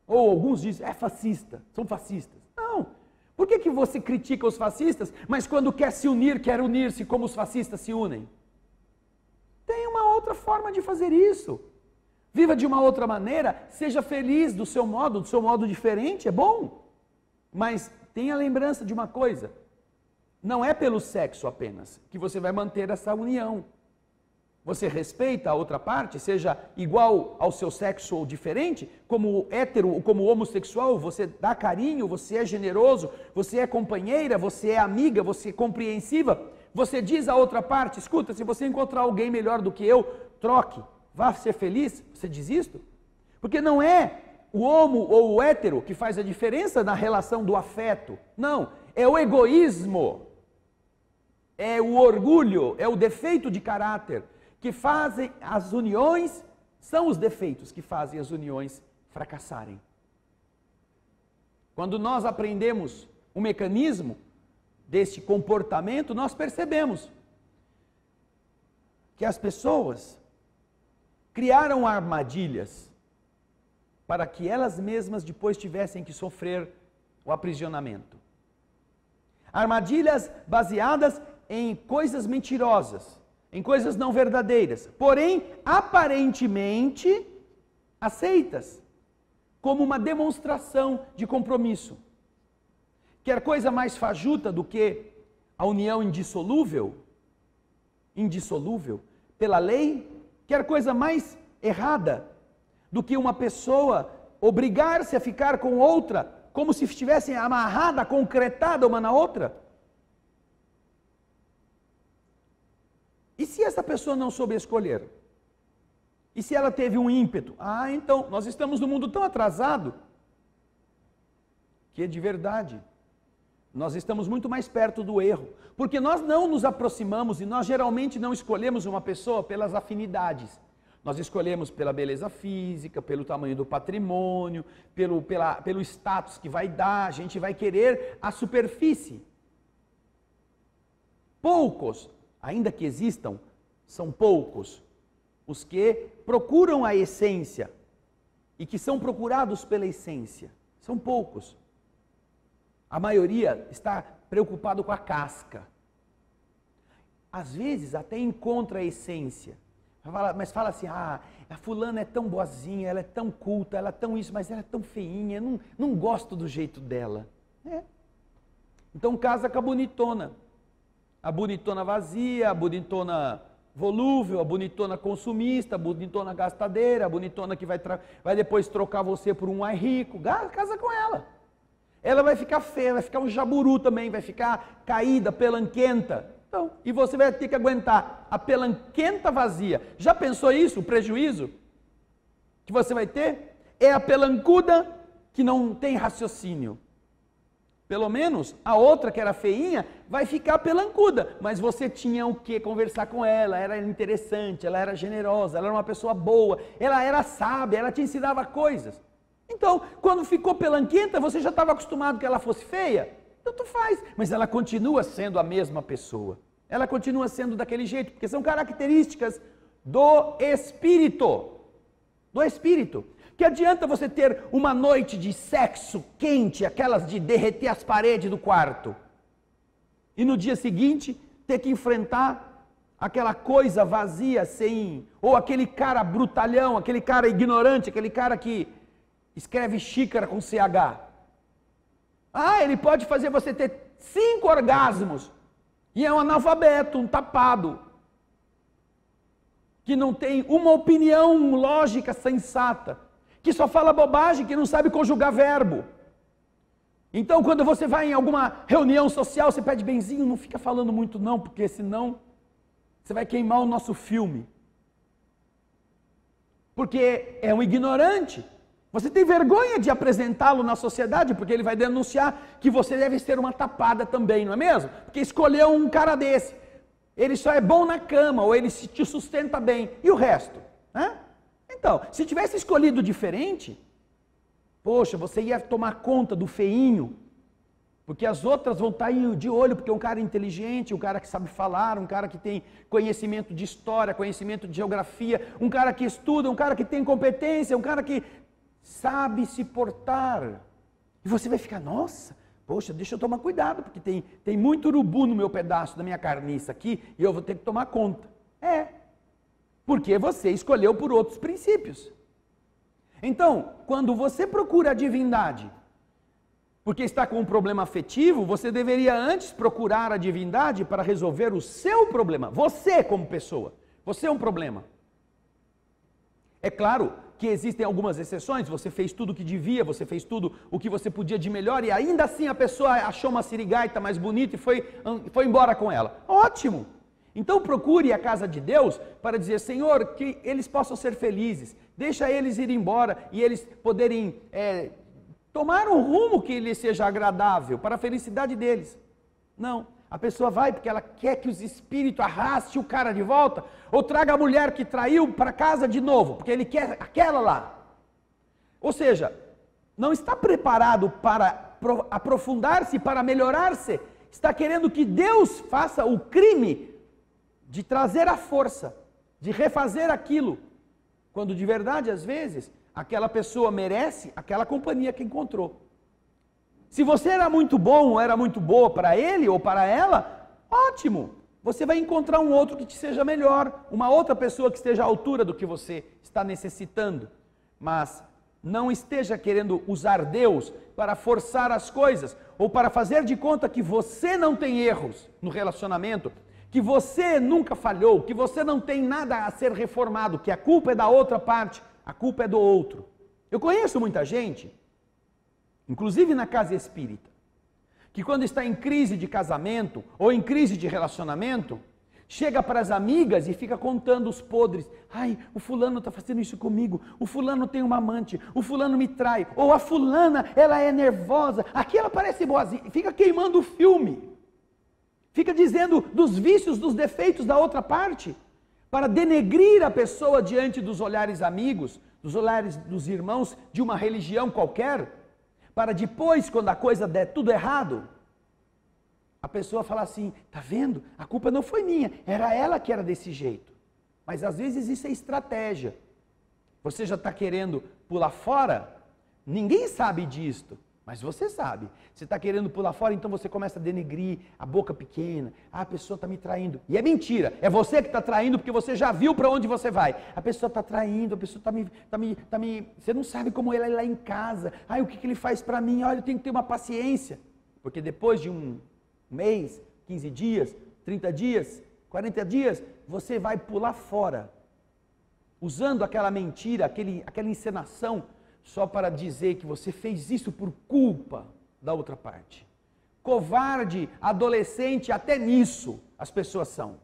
Ou alguns dizem, fascista, são fascistas. Não. Por que você critica os fascistas, mas quando quer se unir, quer unir-se como os fascistas se unem? Tem uma outra forma de fazer isso. Viva de uma outra maneira, seja feliz do seu modo diferente, é bom. Mas tenha lembrança de uma coisa, não é pelo sexo apenas que você vai manter essa união. Você respeita a outra parte, seja igual ao seu sexo ou diferente, como hétero ou como homossexual, você dá carinho, você é generoso, você é companheira, você é amiga, você é compreensiva. Você diz à outra parte, escuta, se você encontrar alguém melhor do que eu, troque, vá ser feliz. Você diz isto? Porque não é o homo ou o hétero que faz a diferença na relação do afeto. Não, é o egoísmo, é o orgulho, é o defeito de caráter que fazem as uniões, são os defeitos que fazem as uniões fracassarem. Quando nós aprendemos o mecanismo deste comportamento, nós percebemos que as pessoas criaram armadilhas para que elas mesmas depois tivessem que sofrer o aprisionamento. Armadilhas baseadas em coisas mentirosas, em coisas não verdadeiras, porém aparentemente aceitas como uma demonstração de compromisso. Quer coisa mais fajuta do que a união indissolúvel pela lei? Quer coisa mais errada do que uma pessoa obrigar-se a ficar com outra, como se estivessem amarrada, concretada uma na outra? E se essa pessoa não soube escolher? E se ela teve um ímpeto? Então, nós estamos num mundo tão atrasado que de verdade nós estamos muito mais perto do erro, porque nós não nos aproximamos e nós geralmente não escolhemos uma pessoa pelas afinidades. Nós escolhemos pela beleza física, pelo tamanho do patrimônio, pelo status que vai dar, a gente vai querer a superfície. Poucos, ainda que existam, são poucos os que procuram a essência e que são procurados pela essência. São poucos. A maioria está preocupado com a casca. Às vezes até encontra a essência, mas fala assim, a fulana é tão boazinha, ela é tão culta, ela é tão isso, mas ela é tão feinha, não gosto do jeito dela. Então casa com a bonitona. A bonitona vazia, a bonitona volúvel, a bonitona consumista, a bonitona gastadeira, a bonitona que vai depois trocar você por um mais rico. Casa com ela. Ela vai ficar feia, vai ficar um jaburu também, vai ficar caída, pelanquenta. Então, e você vai ter que aguentar a pelanquenta vazia. Já pensou isso, o prejuízo que você vai ter? É a pelancuda que não tem raciocínio. Pelo menos a outra, que era feinha, vai ficar pelancuda. Mas você tinha o que conversar com ela, era interessante, ela era generosa, ela era uma pessoa boa, ela era sábia, ela te ensinava coisas. Então, quando ficou pelanquenta, você já estava acostumado que ela fosse feia? Tanto faz, mas ela continua sendo a mesma pessoa. Ela continua sendo daquele jeito, porque são características do espírito. Do espírito. Que adianta você ter uma noite de sexo quente, aquelas de derreter as paredes do quarto, e no dia seguinte ter que enfrentar aquela coisa vazia, ou aquele cara brutalhão, aquele cara ignorante, aquele cara que escreve xícara com CH. Ele pode fazer você ter 5 orgasmos, e é um analfabeto, um tapado, que não tem uma opinião lógica sensata, que só fala bobagem, que não sabe conjugar verbo. Então, quando você vai em alguma reunião social, você pede benzinho, não fica falando muito não, porque senão você vai queimar o nosso filme. Porque é um ignorante. Você tem vergonha de apresentá-lo na sociedade, porque ele vai denunciar que você deve ser uma tapada também, não é mesmo? Porque escolheu um cara desse. Ele só é bom na cama, ou ele te sustenta bem. E o resto? Então, se tivesse escolhido diferente, poxa, você ia tomar conta do feinho, porque as outras vão estar de olho, porque é um cara inteligente, um cara que sabe falar, um cara que tem conhecimento de história, conhecimento de geografia, um cara que estuda, um cara que tem competência, um cara que sabe se portar. E você vai ficar, nossa, poxa, deixa eu tomar cuidado, porque tem muito urubu no meu pedaço, da minha carniça aqui, e eu vou ter que tomar conta. Porque você escolheu por outros princípios. Então, quando você procura a divindade, porque está com um problema afetivo, você deveria antes procurar a divindade para resolver o seu problema. Você como pessoa, você é um problema. É claro que existem algumas exceções, você fez tudo o que devia, você fez tudo o que você podia de melhor, e ainda assim a pessoa achou uma sirigaita mais bonita e foi embora com ela. Ótimo! Então procure a casa de Deus para dizer, Senhor, que eles possam ser felizes, deixa eles ir embora e eles poderem tomar um rumo que lhes seja agradável, para a felicidade deles. Não, a pessoa vai porque ela quer que os espíritos arrastem o cara de volta, ou traga a mulher que traiu para casa de novo, porque ele quer aquela lá. Ou seja, não está preparado para aprofundar-se, para melhorar-se, está querendo que Deus faça o crime de trazer a força, de refazer aquilo, quando de verdade, às vezes, aquela pessoa merece aquela companhia que encontrou. Se você era muito bom ou era muito boa para ele ou para ela, ótimo, você vai encontrar um outro que te seja melhor, uma outra pessoa que esteja à altura do que você está necessitando, mas não esteja querendo usar Deus para forçar as coisas, ou para fazer de conta que você não tem erros no relacionamento, que você nunca falhou, que você não tem nada a ser reformado, que a culpa é da outra parte, a culpa é do outro. Eu conheço muita gente, inclusive na casa espírita, que quando está em crise de casamento ou em crise de relacionamento, chega para as amigas e fica contando os podres. Ai, o fulano está fazendo isso comigo, o fulano tem uma amante, o fulano me trai, ou a fulana, ela é nervosa, aqui ela parece boazinha, fica queimando o filme. Fica dizendo dos vícios, dos defeitos da outra parte. para denegrir a pessoa diante dos olhares amigos, dos olhares dos irmãos de uma religião qualquer, para depois, quando a coisa der tudo errado, a pessoa falar assim, tá vendo? A culpa não foi minha, era ela que era desse jeito. Mas às vezes isso é estratégia. Você já está querendo pular fora? Ninguém sabe disto, mas você sabe. Você está querendo pular fora, então você começa a denegrir, a boca pequena. Ah, a pessoa está me traindo. E é mentira, é você que está traindo, porque você já viu para onde você vai. A pessoa está traindo, a pessoa está me... Você não sabe como ele é lá em casa. Ah, o que ele faz para mim? Olha, eu tenho que ter uma paciência. Porque depois de um mês, 15 dias, 30 dias, 40 dias, você vai pular fora, usando aquela mentira, aquela encenação, só para dizer que você fez isso por culpa da outra parte. Covarde, adolescente, até nisso as pessoas são.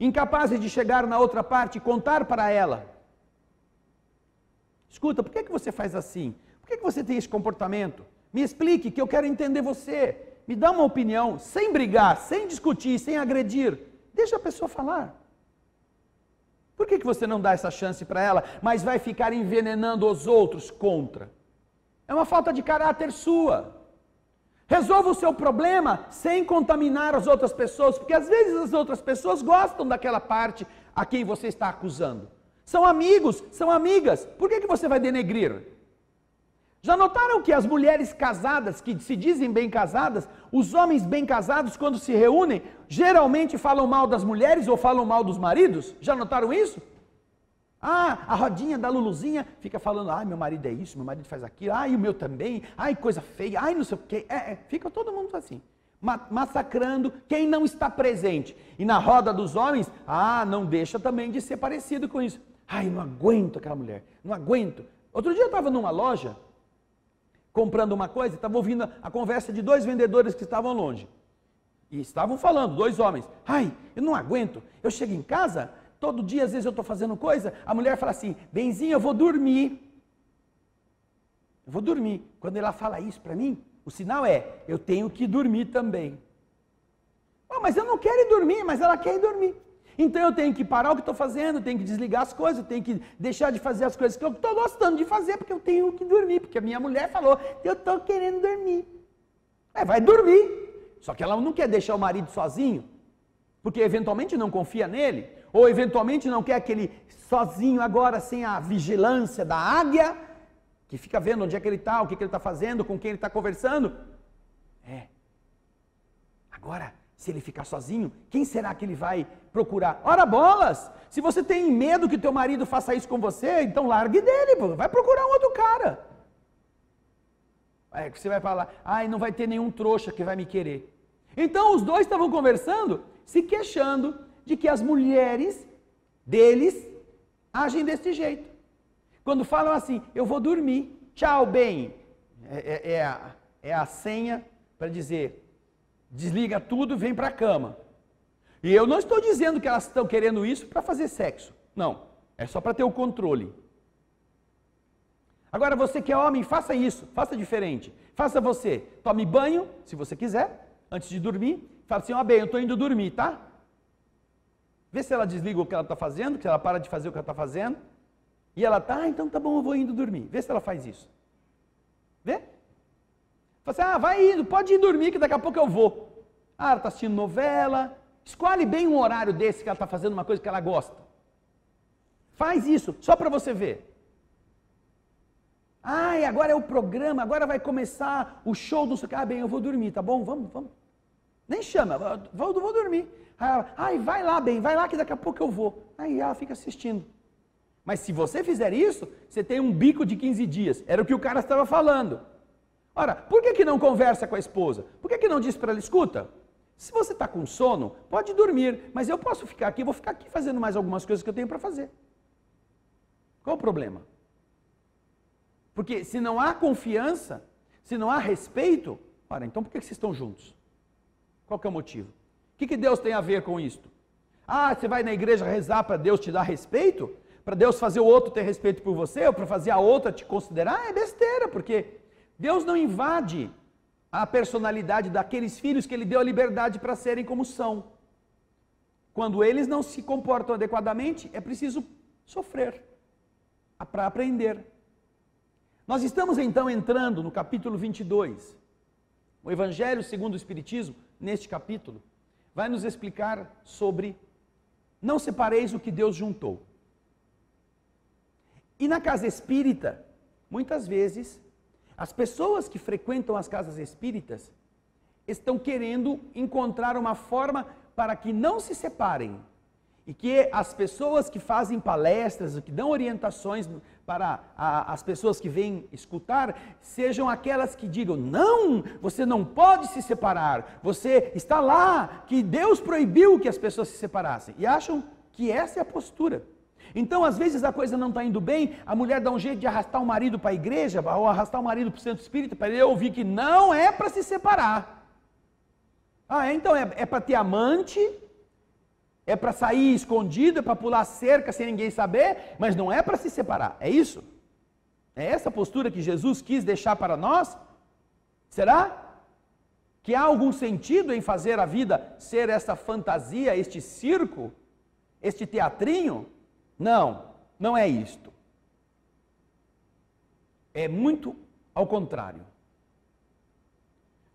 Incapazes de chegar na outra parte e contar para ela. Escuta, por que você faz assim? Por que você tem esse comportamento? Me explique, que eu quero entender você. Me dá uma opinião, sem brigar, sem discutir, sem agredir. Deixa a pessoa falar. Por que você não dá essa chance para ela, mas vai ficar envenenando os outros contra? É uma falta de caráter sua. Resolva o seu problema sem contaminar as outras pessoas, porque às vezes as outras pessoas gostam daquela parte a quem você está acusando. São amigos, são amigas. Por que você vai denegrir? Já notaram que as mulheres casadas, que se dizem bem casadas, os homens bem casados, quando se reúnem, geralmente falam mal das mulheres ou falam mal dos maridos? Já notaram isso? Ah, a rodinha da Luluzinha fica falando, ai, meu marido é isso, meu marido faz aquilo, ai, o meu também, ai, coisa feia, ai, não sei o quê. Fica todo mundo assim, massacrando quem não está presente. E na roda dos homens, não deixa também de ser parecido com isso. Ai, não aguento aquela mulher, não aguento. Outro dia eu estava numa loja, comprando uma coisa, estava ouvindo a conversa de dois vendedores que estavam longe. E estavam falando, dois homens. Ai, eu não aguento. Eu chego em casa, todo dia, às vezes eu estou fazendo coisa, a mulher fala assim, benzinho, eu vou dormir. Eu vou dormir. Quando ela fala isso para mim, o sinal é, eu tenho que dormir também. Mas eu não quero ir dormir, mas ela quer ir dormir. Então eu tenho que parar o que estou fazendo, tenho que desligar as coisas, eu tenho que deixar de fazer as coisas que eu estou gostando de fazer, porque eu tenho que dormir, porque a minha mulher falou, eu estou querendo dormir. Vai dormir. Só que ela não quer deixar o marido sozinho, porque eventualmente não confia nele, ou eventualmente não quer aquele sozinho agora, sem a vigilância da águia, que fica vendo onde é que ele está, o que ele está fazendo, com quem ele está conversando. Agora, se ele ficar sozinho, quem será que ele vai procurar? Ora bolas! Se você tem medo que teu marido faça isso com você, então largue dele, vai procurar um outro cara. Você vai falar, não vai ter nenhum trouxa que vai me querer. Então os dois estavam conversando, se queixando de que as mulheres deles agem desse jeito. Quando falam assim, eu vou dormir, tchau, bem, é a senha para dizer, desliga tudo e vem para a cama. E eu não estou dizendo que elas estão querendo isso para fazer sexo. Não, é só para ter o controle. Agora você que é homem, faça isso, faça diferente. Faça você, tome banho, se você quiser, antes de dormir. Fala assim, bem, eu estou indo dormir, tá? Vê se ela desliga o que ela está fazendo, que ela para de fazer o que ela está fazendo. E ela tá, então tá bom, eu vou indo dormir. Vê se ela faz isso. Vê? Fala assim, vai indo, pode ir dormir que daqui a pouco eu vou. Ela está assistindo novela. Escolhe bem um horário desse que ela está fazendo uma coisa que ela gosta. Faz isso, só para você ver. Agora é o programa, agora vai começar o show do... bem, eu vou dormir, tá bom? Vamos. Nem chama, vou dormir. Vai lá, bem, vai lá que daqui a pouco eu vou. Aí ela fica assistindo. Mas se você fizer isso, você tem um bico de 15 dias. Era o que o cara estava falando. Ora, por que não conversa com a esposa? Por que não diz para ela, escuta, se você está com sono, pode dormir, mas eu posso ficar aqui, vou ficar aqui fazendo mais algumas coisas que eu tenho para fazer. Qual o problema? Porque se não há confiança, se não há respeito, ora, então por que vocês estão juntos? Qual que é o motivo? O que Deus tem a ver com isto? Você vai na igreja rezar para Deus te dar respeito? Para Deus fazer o outro ter respeito por você, ou para fazer a outra te considerar? É besteira, porque Deus não invade a personalidade daqueles filhos que Ele deu a liberdade para serem como são. quando eles não se comportam adequadamente, é preciso sofrer para aprender. Nós estamos então entrando no capítulo 22. O Evangelho segundo o Espiritismo, neste capítulo, vai nos explicar sobre não separeis o que Deus juntou. E na casa espírita, muitas vezes, as pessoas que frequentam as casas espíritas estão querendo encontrar uma forma para que não se separem e que as pessoas que fazem palestras, que dão orientações para as pessoas que vêm escutar, sejam aquelas que digam, não, você não pode se separar, você está lá, que Deus proibiu que as pessoas se separassem, e acham que essa é a postura. Então, às vezes a coisa não está indo bem, a mulher dá um jeito de arrastar o marido para a igreja, ou arrastar o marido para o centro espírita, para ele ouvir que não é para se separar. Então é para ter amante, é para sair escondido, é para pular cerca sem ninguém saber, mas não é para se separar, é isso? É essa postura que Jesus quis deixar para nós? Será que há algum sentido em fazer a vida ser essa fantasia, este circo, este teatrinho? Não, não é isto. É muito ao contrário.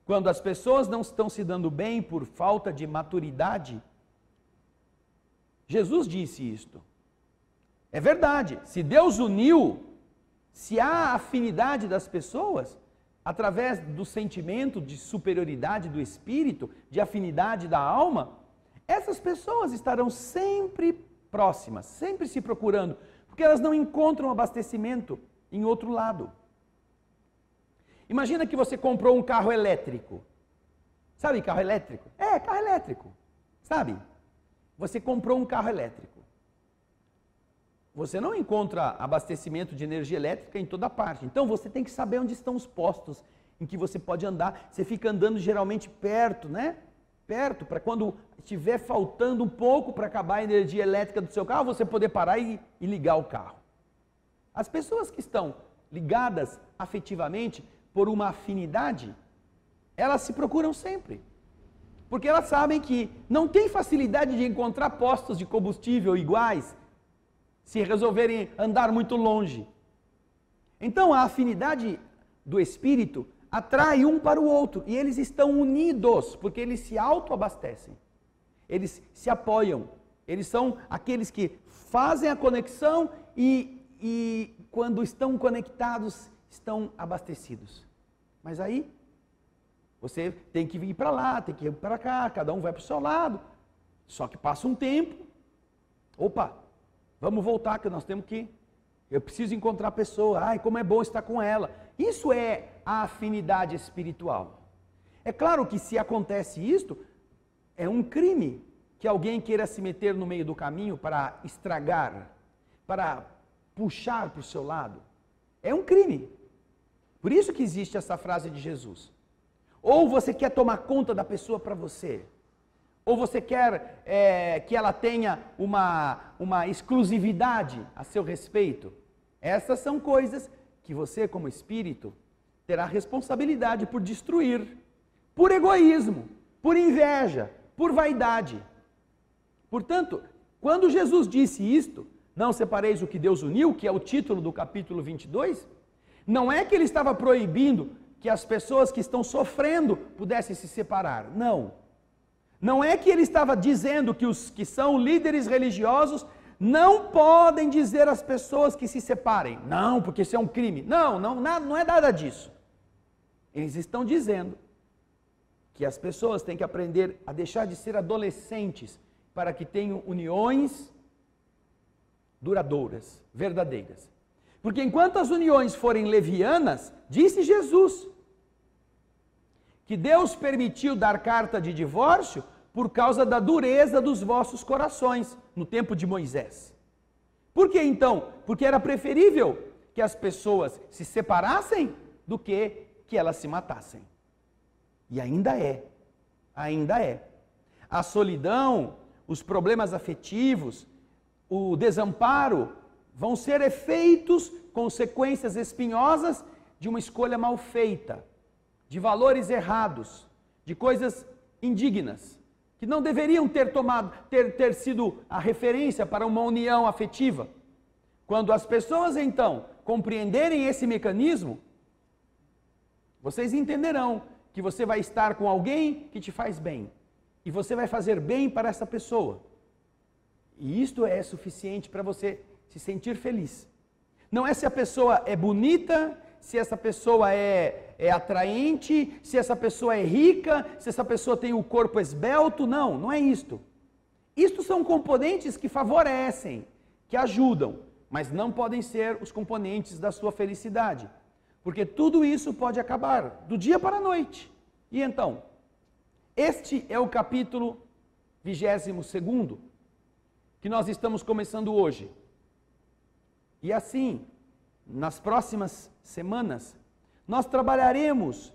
Quando as pessoas não estão se dando bem por falta de maturidade, Jesus disse isto. É verdade, se Deus uniu, se há afinidade das pessoas, através do sentimento de superioridade do espírito, de afinidade da alma, essas pessoas estarão sempre próximas, sempre se procurando, porque elas não encontram abastecimento em outro lado. Imagina que você comprou um carro elétrico. Sabe carro elétrico? É, carro elétrico. Sabe? Você comprou um carro elétrico. Você não encontra abastecimento de energia elétrica em toda parte. Então você tem que saber onde estão os postos em que você pode andar. Você fica andando geralmente perto, né? Perto, para quando estiver faltando um pouco para acabar a energia elétrica do seu carro, você poder parar e ligar o carro. As pessoas que estão ligadas afetivamente por uma afinidade, elas se procuram sempre. Porque elas sabem que não tem facilidade de encontrar postos de combustível iguais, se resolverem andar muito longe. Então a afinidade do espírito atrai um para o outro, e eles estão unidos, porque eles se autoabastecem, eles se apoiam, eles são aqueles que fazem a conexão e quando estão conectados, estão abastecidos. Mas aí, você tem que ir para lá, tem que ir para cá, cada um vai para o seu lado, só que passa um tempo, opa, vamos voltar que nós temos que, eu preciso encontrar a pessoa, ai como é bom estar com ela. Isso é a afinidade espiritual. É claro que se acontece isto, é um crime que alguém queira se meter no meio do caminho para estragar, para puxar para o seu lado. É um crime. Por isso que existe essa frase de Jesus. Ou você quer tomar conta da pessoa para você, ou você quer que ela tenha uma exclusividade a seu respeito. Essas são coisas que você, como espírito, terá responsabilidade por destruir, por egoísmo, por inveja, por vaidade. Portanto, quando Jesus disse isto, não separeis o que Deus uniu, que é o título do capítulo 22, não é que ele estava proibindo que as pessoas que estão sofrendo pudessem se separar, não. Não é que ele estava dizendo que os que são líderes religiosos não podem dizer às pessoas que se separem. Não, porque isso é um crime. Não é nada disso. Eles estão dizendo que as pessoas têm que aprender a deixar de ser adolescentes para que tenham uniões duradouras, verdadeiras. Porque enquanto as uniões forem levianas, disse Jesus, que Deus permitiu dar carta de divórcio por causa da dureza dos vossos corações, no tempo de Moisés. Por que então? Porque era preferível que as pessoas se separassem do que elas se matassem. E ainda é. A solidão, os problemas afetivos, o desamparo, vão ser efeitos, consequências espinhosas de uma escolha mal feita, de valores errados, de coisas indignas. que não deveriam ter sido a referência para uma união afetiva. Quando as pessoas então compreenderem esse mecanismo, vocês entenderão que você vai estar com alguém que te faz bem, e você vai fazer bem para essa pessoa. E isto é suficiente para você se sentir feliz. Não é se a pessoa é bonita, se essa pessoa é atraente, se essa pessoa é rica, se essa pessoa tem o corpo esbelto. Não, não é isto. Isto são componentes que favorecem, que ajudam, mas não podem ser os componentes da sua felicidade. Porque tudo isso pode acabar do dia para a noite. E então, este é o capítulo 22º que nós estamos começando hoje. E assim, nas próximas semanas, nós trabalharemos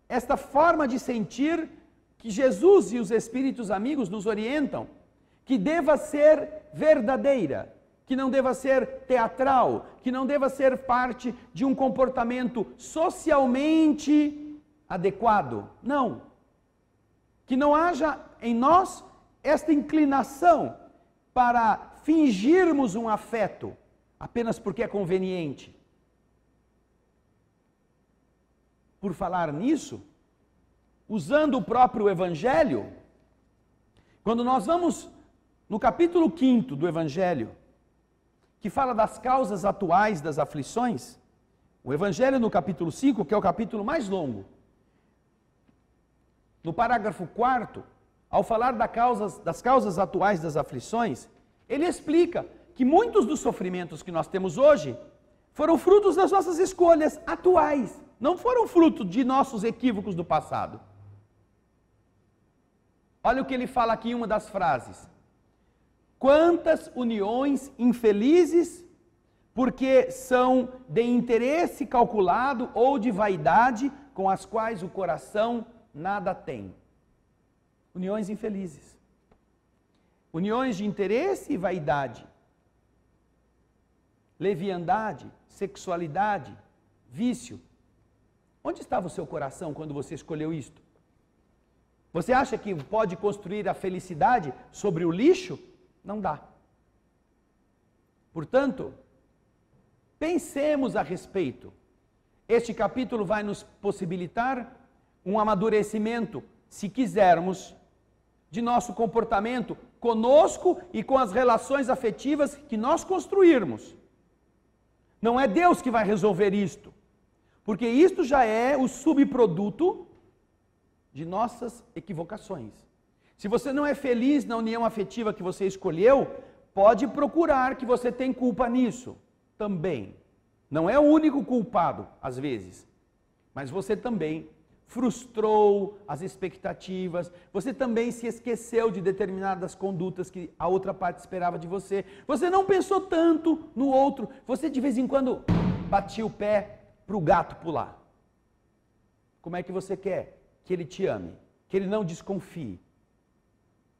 esta forma de sentir que Jesus e os Espíritos amigos nos orientam, que deva ser verdadeira, que não deva ser teatral, que não deva ser parte de um comportamento socialmente adequado. Não. Que não haja em nós esta inclinação para fingirmos um afeto apenas porque é conveniente. Por falar nisso, usando o próprio Evangelho, quando nós vamos no capítulo 5 do Evangelho, que fala das causas atuais das aflições, o Evangelho no capítulo 5, que é o capítulo mais longo, no parágrafo 4º, ao falar das causas atuais das aflições, ele explica que muitos dos sofrimentos que nós temos hoje foram frutos das nossas escolhas atuais, não foram fruto de nossos equívocos do passado. Olha o que ele fala aqui em uma das frases. Quantas uniões infelizes, porque são de interesse calculado ou de vaidade, com as quais o coração nada tem. Uniões infelizes. Uniões de interesse e vaidade. Leviandade, sexualidade, vício. Onde estava o seu coração quando você escolheu isto? Você acha que pode construir a felicidade sobre o lixo? Não dá. Portanto, pensemos a respeito. Este capítulo vai nos possibilitar um amadurecimento, se quisermos, de nosso comportamento conosco e com as relações afetivas que nós construirmos. Não é Deus que vai resolver isto, porque isto já é o subproduto de nossas equivocações. Se você não é feliz na união afetiva que você escolheu, pode procurar que você tem culpa nisso também. Não é o único culpado, às vezes, mas você também frustrou as expectativas, você também se esqueceu de determinadas condutas que a outra parte esperava de você, você não pensou tanto no outro, você de vez em quando batia o pé para o gato pular. Como é que você quer que ele te ame, que ele não desconfie?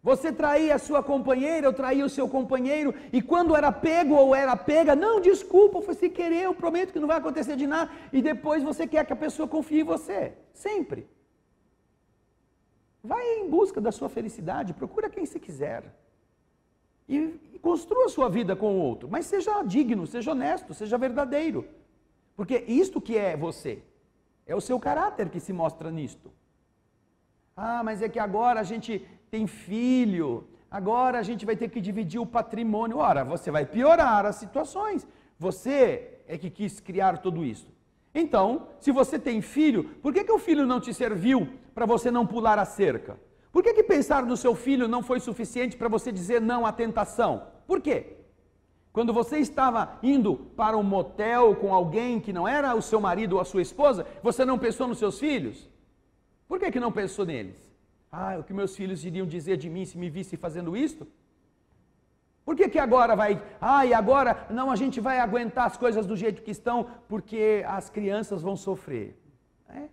Você traía a sua companheira, ou traía o seu companheiro, e quando era pego ou era pega, não, desculpa, foi sem querer, eu prometo que não vai acontecer de nada, e depois você quer que a pessoa confie em você, sempre. Vai em busca da sua felicidade, procura quem você quiser, e construa a sua vida com o outro, mas seja digno, seja honesto, seja verdadeiro, porque isto que é você, é o seu caráter que se mostra nisto. Ah, mas é que agora a gente tem filho, agora a gente vai ter que dividir o patrimônio. Ora, você vai piorar as situações. Você é que quis criar tudo isso. Então, se você tem filho, por que o filho não te serviu para você não pular a cerca? Por que pensar no seu filho não foi suficiente para você dizer não à tentação? Por quê? Quando você estava indo para um motel com alguém que não era o seu marido ou a sua esposa, você não pensou nos seus filhos? Por que não pensou neles? Ah, o que meus filhos iriam dizer de mim se me vissem fazendo isto? Por que agora vai... Ah, e agora não, a gente vai aguentar as coisas do jeito que estão, porque as crianças vão sofrer. É.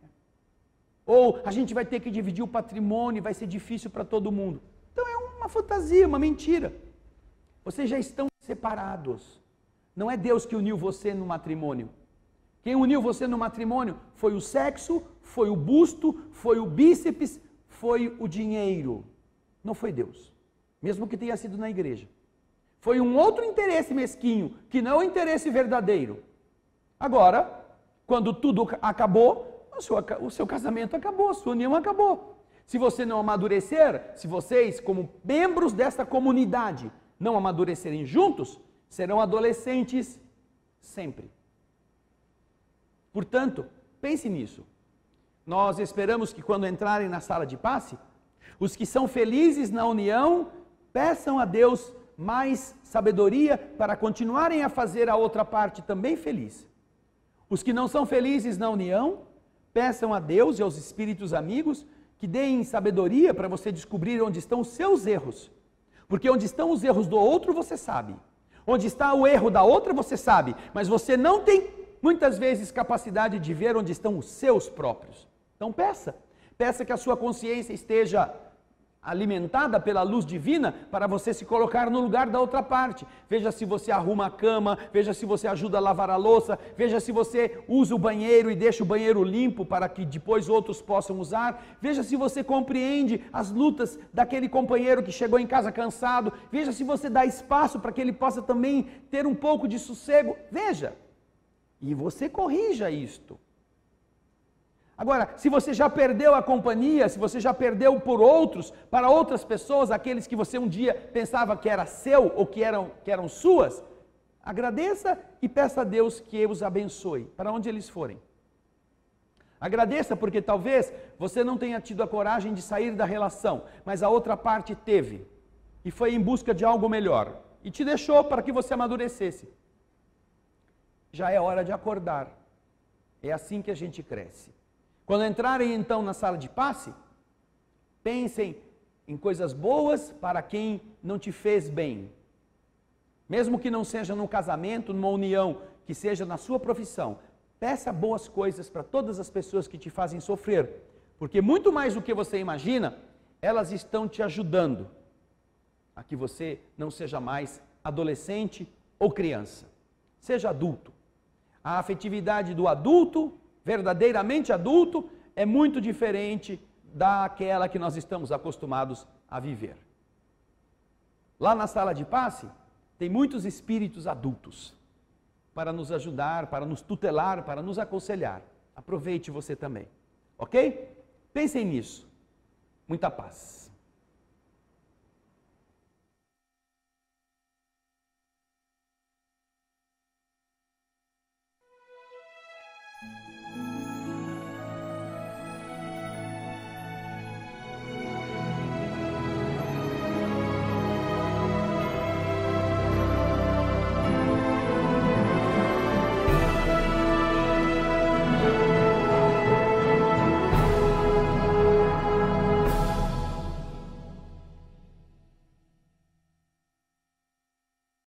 Ou a gente vai ter que dividir o patrimônio, vai ser difícil para todo mundo. Então é uma fantasia, uma mentira. Vocês já estão separados. Não é Deus que uniu você no matrimônio. Quem uniu você no matrimônio foi o sexo, foi o busto, foi o bíceps, foi o dinheiro. Não foi Deus, mesmo que tenha sido na igreja. Foi um outro interesse mesquinho, que não é o interesse verdadeiro. Agora, quando tudo acabou, o seu casamento acabou, a sua união acabou. Se você não amadurecer, se vocês, como membros dessa comunidade, não amadurecerem juntos, serão adolescentes sempre. Portanto, pense nisso. Nós esperamos que quando entrarem na sala de passe, os que são felizes na união, peçam a Deus mais sabedoria para continuarem a fazer a outra parte também feliz. Os que não são felizes na união, peçam a Deus e aos espíritos amigos que deem sabedoria para você descobrir onde estão os seus erros. Porque onde estão os erros do outro, você sabe. Onde está o erro da outra, você sabe. Mas você não tem, muitas vezes, capacidade de ver onde estão os seus próprios. Então peça. Peça que a sua consciência esteja alimentada pela luz divina para você se colocar no lugar da outra parte. Veja se você arruma a cama, veja se você ajuda a lavar a louça, veja se você usa o banheiro e deixa o banheiro limpo para que depois outros possam usar. Veja se você compreende as lutas daquele companheiro que chegou em casa cansado. Veja se você dá espaço para que ele possa também ter um pouco de sossego. Veja. E você corrija isto. Agora, se você já perdeu a companhia, se você já perdeu por outros, para outras pessoas, aqueles que você um dia pensava que era seu ou que eram suas, agradeça e peça a Deus que os abençoe, para onde eles forem. Agradeça porque talvez você não tenha tido a coragem de sair da relação, mas a outra parte teve, e foi em busca de algo melhor, e te deixou para que você amadurecesse. Já é hora de acordar, é assim que a gente cresce. Quando entrarem então na sala de passe, pensem em coisas boas para quem não te fez bem. Mesmo que não seja num casamento, numa união, que seja na sua profissão, peça boas coisas para todas as pessoas que te fazem sofrer, porque muito mais do que você imagina, elas estão te ajudando a que você não seja mais adolescente ou criança. Seja adulto. A afetividade do adulto, verdadeiramente adulto, é muito diferente daquela que nós estamos acostumados a viver. Lá na sala de passe, tem muitos espíritos adultos para nos ajudar, para nos tutelar, para nos aconselhar. Aproveite você também, ok? Pensem nisso. Muita paz.